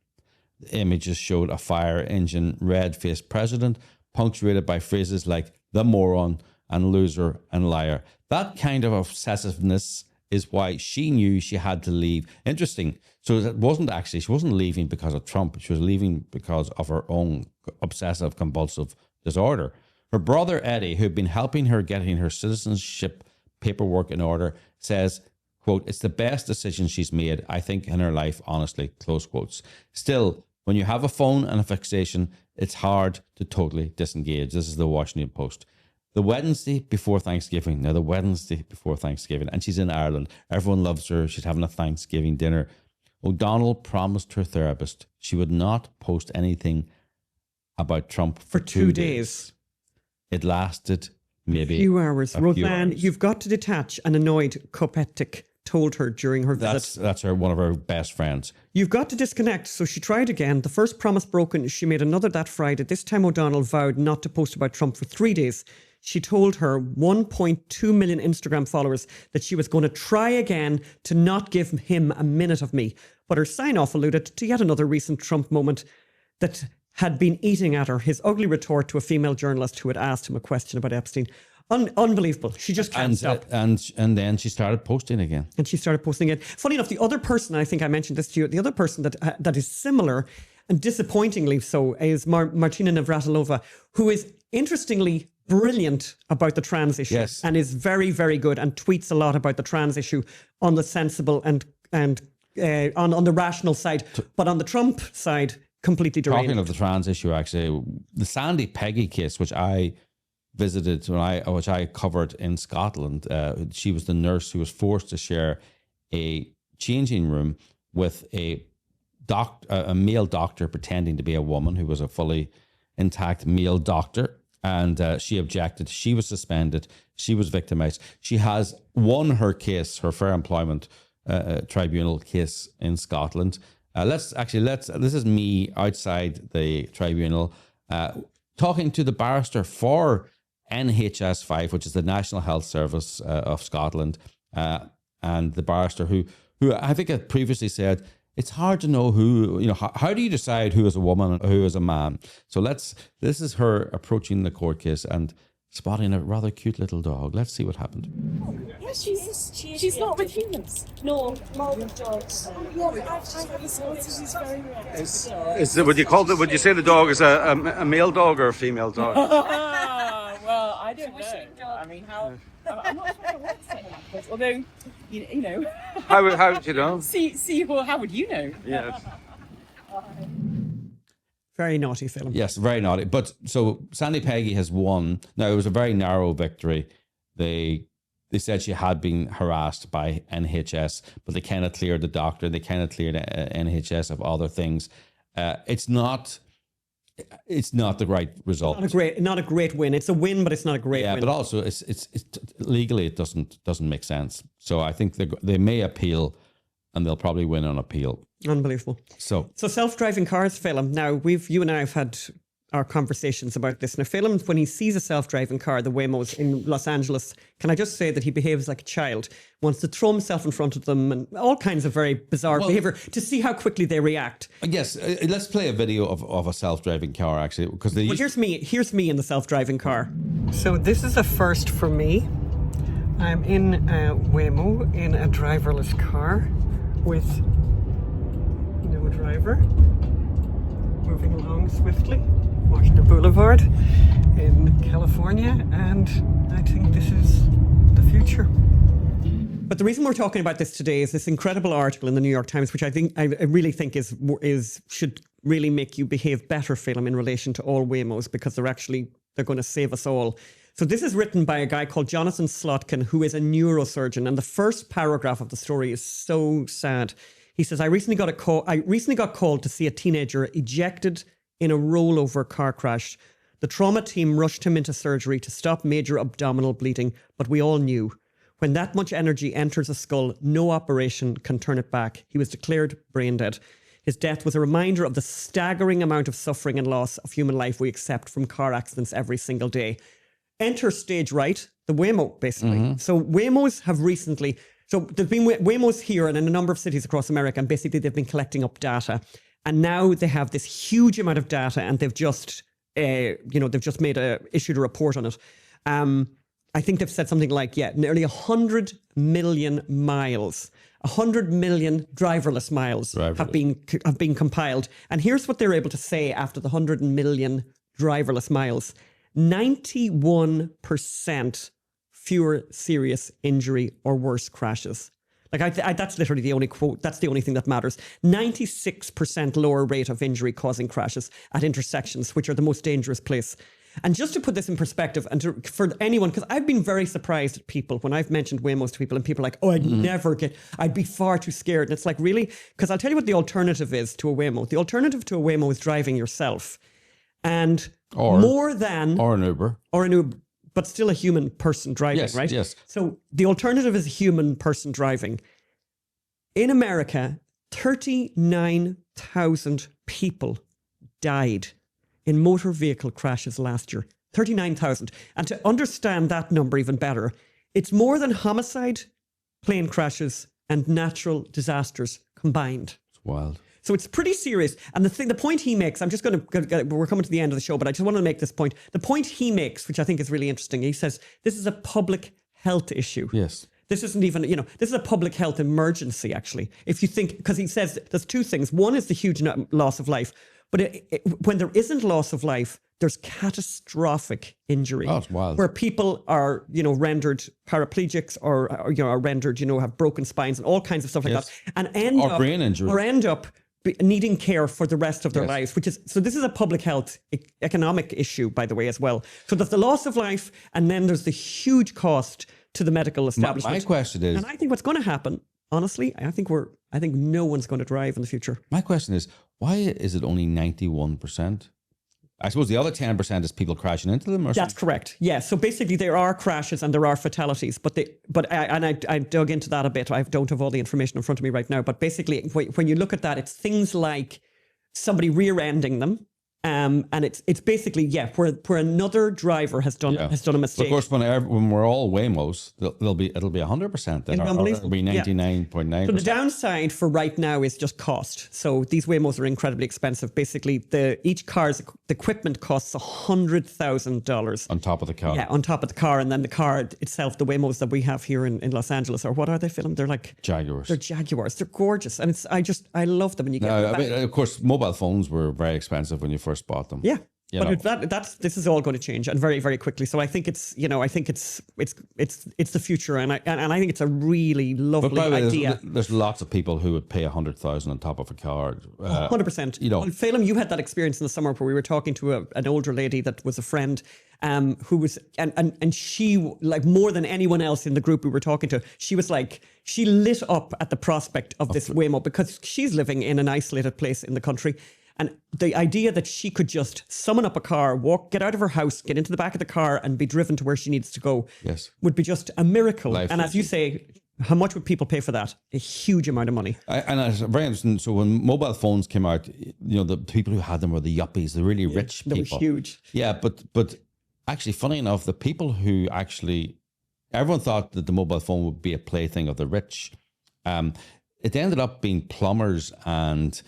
The images showed a fire engine, red-faced president, punctuated by phrases like the moron and loser and liar. That kind of obsessiveness is why she knew she had to leave. Interesting. So it wasn't actually, she wasn't leaving because of Trump. She was leaving because of her own obsessive compulsive disorder. Her brother Eddie, who had been helping her getting her citizenship paperwork in order, says, quote, "It's the best decision she's made, I think, in her life, honestly," close quotes. Still, when you have a phone and a fixation, it's hard to totally disengage. This is the Washington Post. The Wednesday before Thanksgiving. Now, the Wednesday before Thanksgiving. And she's in Ireland. Everyone loves her. She's having a Thanksgiving dinner. O'Donnell promised her therapist she would not post anything about Trump for 2 days. It lasted maybe a few hours. a few Roseanne, hours. you've got to detach, an annoyed Kopetic told her during her visit. That's one of her best friends. You've got to disconnect. So she tried again. The first promise broken. She made another that Friday. This time O'Donnell vowed not to post about Trump for 3 days. She told her 1.2 million Instagram followers that she was going to try again to not give him a minute of me. But her sign-off alluded to yet another recent Trump moment that had been eating at her, his ugly retort to a female journalist who had asked him a question about Epstein. Unbelievable. She just can't stop. And then she started posting again. And she started posting it. Funny enough, the other person, I think I mentioned this to you, the other person that is similar and disappointingly so is Martina Navratilova, who is interestingly brilliant about the trans issue. Yes. And is very, very good and tweets a lot about the trans issue on the sensible and on the rational side. But on the Trump side, completely deranged. Talking of the trans issue, actually, the Sandy Peggy case, which I visited, which I covered in Scotland, she was the nurse who was forced to share a changing room with a male doctor pretending to be a woman who was a fully intact male doctor. And she objected. She was suspended. She was victimized. She has won her case, her Fair Employment Tribunal case in Scotland. This is me outside the tribunal talking to the barrister for NHS 5, which is the National Health Service of Scotland, and the barrister who I think had previously said, it's hard to know how do you decide who is a woman and who is a man? So this is her approaching the court case and spotting a rather cute little dog. Let's see what happened. Yes, she is. She's not with humans. No, more with dogs. I have a Scottish. She's very rare. Would you say the dog is a male dog or a female dog? Well, I don't know. I mean, how? I'm not sure what to say about this. Although, you know. How would you know? Well, how would you know? Yes. Very naughty film. Yes, very naughty. But so Sandy Peggy has won. Now, it was a very narrow victory. They said she had been harassed by NHS, but they kind of cleared the doctor. They kind of cleared NHS of other things. It's not the right result. Not a great win. It's a win, but it's not a great win. Yeah, but also it's legally it doesn't make sense. So I think they may appeal, and they'll probably win on appeal. Unbelievable. So self-driving cars film. Now you and I have had our conversations about this. Now, Phelim, when he sees a self-driving car, the Waymos in Los Angeles, can I just say that he behaves like a child, wants to throw himself in front of them and all kinds of very bizarre behavior to see how quickly they react. Yes, let's play a video of a self-driving car, actually, because Well, here's me in the self-driving car. So this is a first for me. I'm in a Waymo in a driverless car with no driver, moving along swiftly. Washington Boulevard in California, and I think this is the future. But the reason we're talking about this today is this incredible article in the New York Times, which I really think should really make you behave better, Phelim, in relation to all Waymos, because they're going to save us all. So this is written by a guy called Jonathan Slotkin, who is a neurosurgeon, and the first paragraph of the story is so sad. He says, I recently got called to see a teenager ejected in a rollover car crash. The trauma team rushed him into surgery to stop major abdominal bleeding, but we all knew when that much energy enters a skull, no operation can turn it back. He was declared brain dead. His death was a reminder of the staggering amount of suffering and loss of human life we accept from car accidents every single day. Enter stage right, the Waymo, basically. Mm-hmm. So Waymos have recently... So there've been Waymos here and in a number of cities across America, and basically they've been collecting up data. And now they have this huge amount of data, and they've just, issued a report on it. I think they've said something like, nearly 100 million miles, 100 million driverless miles have been compiled. And here's what they're able to say after the 100 million driverless miles: 91% fewer serious injury or worse crashes. Like that's literally the only quote. That's the only thing that matters. 96% lower rate of injury causing crashes at intersections, which are the most dangerous place. And just to put this in perspective, and for anyone, because I've been very surprised at people when I've mentioned Waymos to people, and people are like, oh, I'd be far too scared. And it's like, really? Because I'll tell you what the alternative is to a Waymo. The alternative to a Waymo is driving yourself. And or an Uber. But still a human person driving, right? Yes. So the alternative is a human person driving. In America, 39,000 people died in motor vehicle crashes last year. 39,000. And to understand that number even better, it's more than homicide, plane crashes, and natural disasters combined. It's wild. So it's pretty serious. And the point he makes, we're coming to the end of the show, but I just want to make this point. The point he makes, which I think is really interesting, he says, this is a public health issue. Yes. This isn't even, this is a public health emergency, actually. If you think, because he says there's two things. One is the huge loss of life. But when there isn't loss of life, there's catastrophic injury. Oh, it's wild. Where people are, rendered paraplegics or are rendered, have broken spines and all kinds of stuff like that. And brain injury. Or end up needing care for the rest of their lives, so this is a public health economic issue, by the way, as well. So there's the loss of life, and then there's the huge cost to the medical establishment. My question is, and I think what's going to happen, honestly, I think no one's going to drive in the future. My question is, why is it only 91%? I suppose the other 10% is people crashing into them, or that's something? correct. Yeah. So basically, there are crashes and there are fatalities, but I dug into that a bit. I don't have all the information in front of me right now, but basically, when you look at that, it's things like somebody rear-ending them. And it's basically where another driver has done a mistake. But of course, when we're all Waymos, it'll be 100%. Then it'll be 99.9%. So the downside for right now is just cost. So these Waymos are incredibly expensive. Basically, each car's equipment costs $100,000 on top of the car. Yeah, on top of the car, and then the car itself, the Waymos that we have here in Los Angeles, or what are they, Phelim? They're like Jaguars. They're Jaguars. They're gorgeous, and I love them. And you get of course, mobile phones were very expensive when you first bought them. Yeah. This is all going to change, and very, very quickly. So I think it's the future, and I think it's a really lovely idea. There's lots of people who would pay $100,000 on top of a car. 100%. Well, Phelim, you had that experience in the summer where we were talking to an older lady that was a friend, who was and she, like more than anyone else in the group we were talking to, she was like, she lit up at the prospect of this Waymo, because she's living in an isolated place in the country. And the idea that she could just summon up a car, get out of her house, get into the back of the car and be driven to where she needs to go would be just a miracle. And as you say, How much would people pay for that? A huge amount of money. And it's very interesting. So when mobile phones came out, the people who had them were the yuppies, the really rich people. They were huge. Yeah, but actually, funny enough, the people who everyone thought that the mobile phone would be a plaything of the rich. It ended up being plumbers and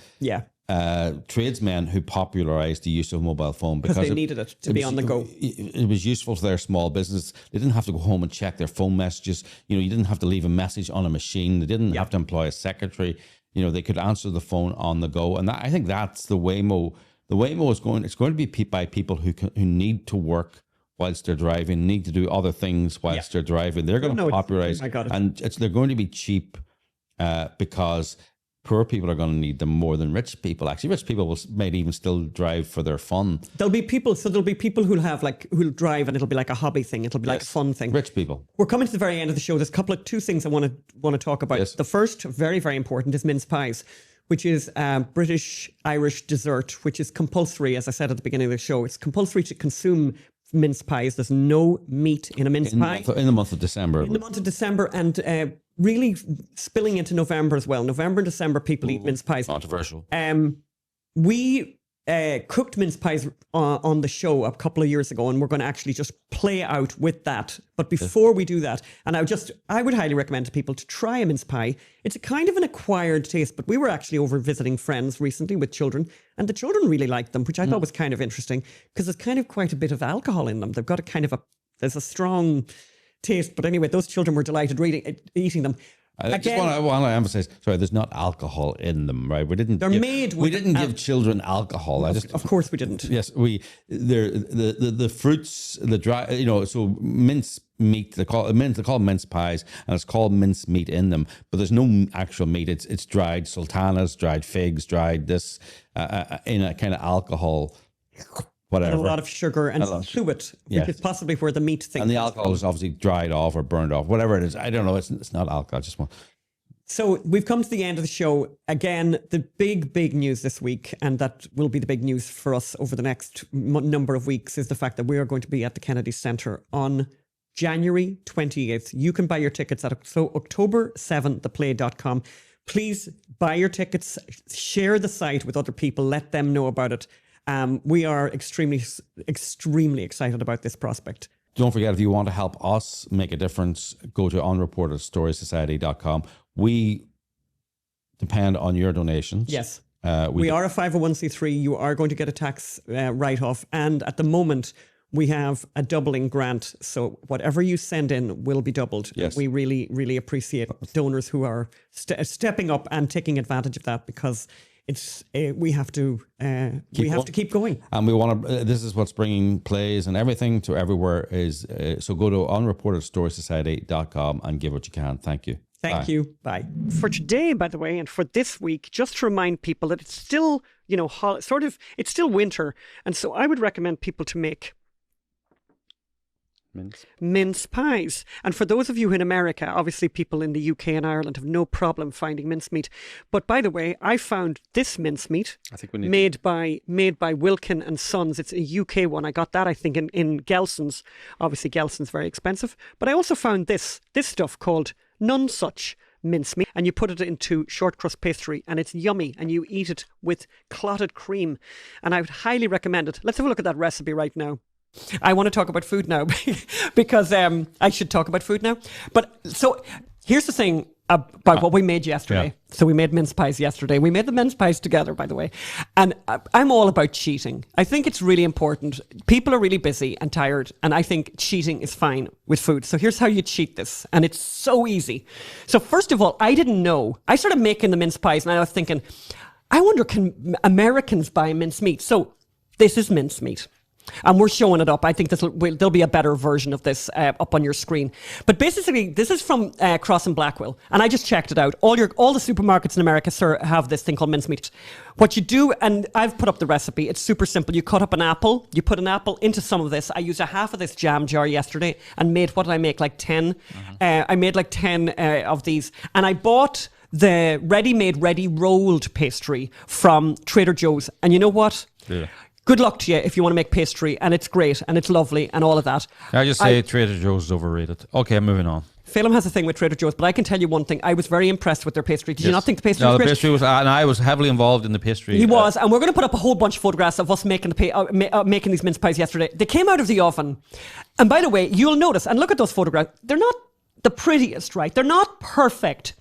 tradesmen who popularized the use of mobile phone because they needed it to be on the go. It was useful to their small business. They didn't have to go home and check their phone messages. You didn't have to leave a message on a machine. They didn't have to employ a secretary. They could answer the phone on the go. And I think that's the Waymo. The Waymo is going to be by people who need to work whilst they're driving, need to do other things whilst they're driving. They're going to popularize, and they're going to be cheap because poor people are going to need them more than rich people. Actually, rich people might even still drive for their fun. There'll be people who'll drive, and it'll be like a hobby thing. It'll be like a fun thing. Rich people. We're coming to the very end of the show. There's two things I want to talk about. Yes. The first, very, very important, is mince pies, which is British Irish dessert, which is compulsory. As I said at the beginning of the show, it's compulsory to consume mince pies. There's no meat in a mince pie. In the month of December. In the month of December, and really spilling into November as well. November and December, people eat mince pies. Controversial. We cooked mince pies on the show a couple of years ago, and we're going to actually just play out with that. But before we do that, and I would highly recommend to people to try a mince pie. It's a kind of an acquired taste, but we were actually over visiting friends recently with children, and the children really liked them, which I thought was kind of interesting because there's kind of quite a bit of alcohol in them. They've got there's a strong taste. But anyway, those children were delighted eating them. I just want to emphasize, sorry, there's not alcohol in them, right? We didn't give children alcohol. Of course we didn't. Yes, the fruits, the dry, so mince meat, they call mince pies, and it's called mince meat in them, but there's no actual meat. It's dried sultanas, dried figs, dried this in a kind of alcohol, whatever. And a lot of sugar and suet, which is possibly where the meat thing. And the alcohol is obviously dried off or burned off, whatever it is. I don't know. It's not alcohol. So we've come to the end of the show. Again, the big news this week, and that will be the big news for us over the next number of weeks, is the fact that we are going to be at the Kennedy Centre on January 28th. You can buy your tickets at October7theplay.com. Please buy your tickets, share the site with other people, let them know about it. We are extremely excited about this prospect. Don't forget, if you want to help us make a difference, go to unreportedstoriesociety.com. We depend on your donations. Yes. We are a 501c3. You are going to get a tax write-off. And at the moment, we have a doubling grant. So whatever you send in will be doubled. Yes. We really, really appreciate donors who are stepping up and taking advantage of that, because we have to keep going, and we want to. This is what's bringing plays and everything to everywhere. So go to unreportedstoriesociety.com and give what you can. Thank you. Thank you. Bye. For today, by the way, and for this week, just to remind people that it's still, it's still winter, and so I would recommend people to make mince pies. And for those of you in America, obviously people in the UK and Ireland have no problem finding mincemeat. But by the way, I found this mincemeat made by Wilkin and Sons. It's a UK one. I got that, I think, in Gelson's. Obviously, Gelson's very expensive. But I also found this stuff called None Such mincemeat, and you put it into short crust pastry, and it's yummy, and you eat it with clotted cream. And I would highly recommend it. Let's have a look at that recipe right now. I want to talk about food now because I should talk about food now. But so here's the thing about what we made yesterday. Yeah. So we made mince pies yesterday. We made the mince pies together, by the way. And I'm all about cheating. I think it's really important. People are really busy and tired, and I think cheating is fine with food. So here's how you cheat this. And it's so easy. So first of all, I didn't know. I started making the mince pies, and I was thinking, I wonder, can Americans buy mince meat? So this is mince meat. And we're showing it up. I think there'll be a better version of this up on your screen. But basically, this is from Cross and Blackwell, and I just checked it out. All the supermarkets in America, sir, have this thing called mincemeat. What you do, and I've put up the recipe. It's super simple. You cut up an apple. You put an apple into some of this. I used a half of this jam jar yesterday and made, what did I make? Like 10. I made like 10 of these, and I bought the ready rolled pastry from Trader Joe's. And you know what? Yeah. good luck to you if you want to make pastry, and it's great and it's lovely and all of that. Can I just say Trader Joe's is overrated? Okay, moving on. Phelim has a thing with Trader Joe's, but I can tell you one thing. I was very impressed with their pastry. Did you not think the pastry was great? No, the pastry was, and I was heavily involved in the pastry. He was, and we're going to put up a whole bunch of photographs of us making making these mince pies yesterday. They came out of the oven, and by the way, you'll notice, and look at those photographs, they're not the prettiest, right? They're not perfect.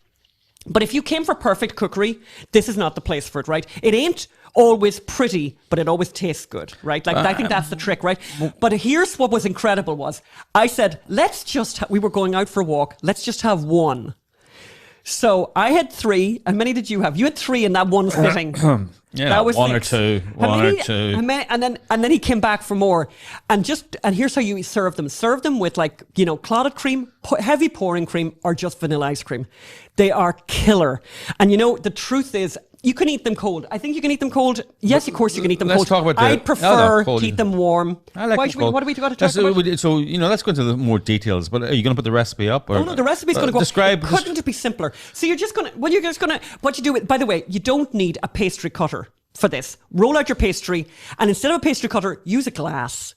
But if you came for perfect cookery, this is not the place for it, right? It ain't always pretty, but it always tastes good, right? Like, I think that's the trick, right? But here's what was incredible was, I said, we were going out for a walk, let's just have one. So I had 3. How many did you have? You had 3 in that one sitting. Yeah, that was one 6. or two. And then he came back for more. And here's how you serve them. Serve them with clotted cream, heavy pouring cream, or just vanilla ice cream. They are killer. And the truth is, you can eat them cold. I think you can eat them cold. Yes, of course you can eat them cold. Talk about I'd prefer to eat them warm. I like them cold. What do we got to talk about? So, let's go into the more details. But are you going to put the recipe up? Or, no, the recipe's going to go describe. Couldn't it be simpler? So you're just going to, what you do with, by the way, you don't need a pastry cutter for this. Roll out your pastry, and instead of a pastry cutter, use a glass.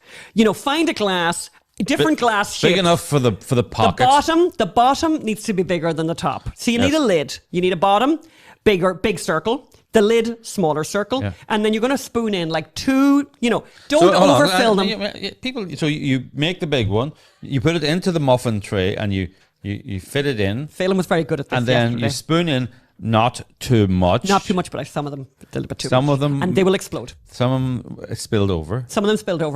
Find a glass. Different glass shapes. Big enough for the pocket. The bottom needs to be bigger than the top. So you need a lid. You need a bottom, big circle. The lid, smaller circle. Yeah. And then you're going to spoon in 2, don't overfill them. So you make the big one, you put it into the muffin tray, and you fit it in. Phelim was very good at this. And then you spoon in. Not too much. Not too much, but some of them a little bit too much. Some of them. And they will explode. Some of them spilled over.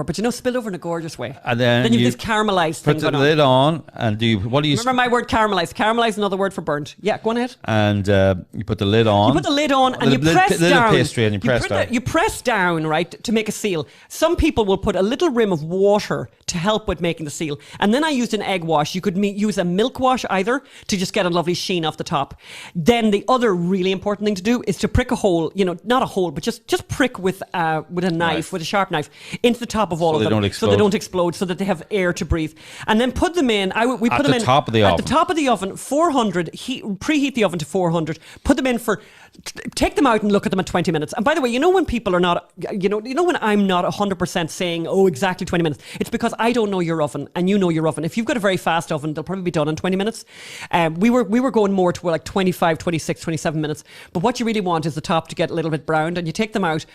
But spilled over in a gorgeous way. And then you have this caramelized thing going on. Put the lid on, and remember my word, caramelized. Caramelized is another word for burnt. Yeah, go on ahead. And you put the lid on. And you press down. Little pastry, and you press down. You press down, right, to make a seal. Some people will put a little rim of water to help with making the seal. And then I used an egg wash. You could use a milk wash either to just get a lovely sheen off the top. Then the other really important thing to do is to prick a hole, not a hole, but just prick with a knife, with a sharp knife, into the top of all of them. So they don't explode, so that they have air to breathe. And then put them in. We put them in top of the oven. At the top of the oven, 400, preheat the oven to 400, put them in take them out and look at them at 20 minutes. And by the way, when people are not, when I'm not 100% saying, exactly 20 minutes, it's because I don't know your oven and you know your oven. If you've got a very fast oven, they'll probably be done in 20 minutes. We were going more to 25, 26, 27 minutes. But what you really want is the top to get a little bit browned, and you take them out.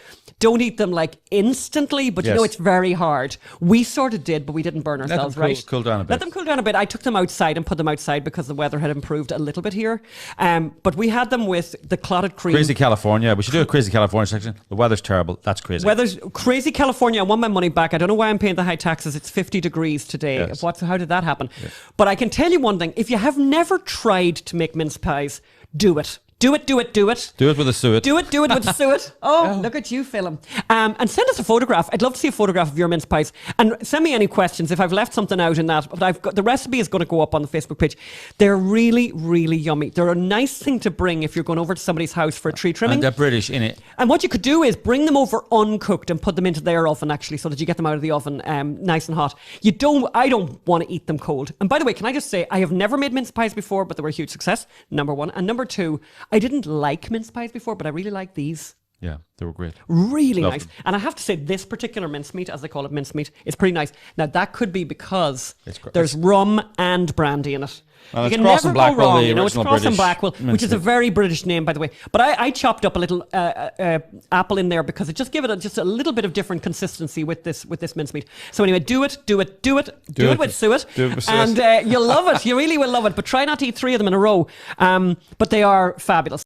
Don't eat them instantly, but it's very hard. We sort of did, but we didn't burn ourselves, right? Cool down a bit. Let them cool down a bit. I took them outside and put them outside because the weather had improved a little bit here. But we had them with the clotted cream. Crazy California. We should do a Crazy California section. The weather's terrible. That's crazy. Weather's crazy California. I want my money back. I don't know why I'm paying the high taxes. It's 50 degrees today. Yes. How did that happen? Yes. But I can tell you one thing. If you have never tried to make mince pies, do it. Do it. Do it with a suet. Do it with a suet. Oh, look at you, Phelim. And send us a photograph. I'd love to see a photograph of your mince pies. And send me any questions if I've left something out in that. But the recipe is going to go up on the Facebook page. They're really, really yummy. They're a nice thing to bring if you're going over to somebody's house for a tree trimming. And they're British, innit? And what you could do is bring them over uncooked and put them into their oven, actually, so that you get them out of the oven nice and hot. I don't want to eat them cold. And by the way, can I just say, I have never made mince pies before, but they were a huge success, number one. And number two, I didn't like mince pies before, but I really like these. Yeah, they were great. Really nice. And I have to say, this particular mincemeat, as they call it, mincemeat, is pretty nice. Now, that could be because there's rum and brandy in it. Well, you can never go wrong, it's Cross and Blackwell, which is a very British name, by the way. But I chopped up a little apple in there because it just gave it just a little bit of different consistency with this mincemeat. So anyway, do it with suet, and you'll love it. You really will love it. But try not to eat 3 of them in a row. But they are fabulous.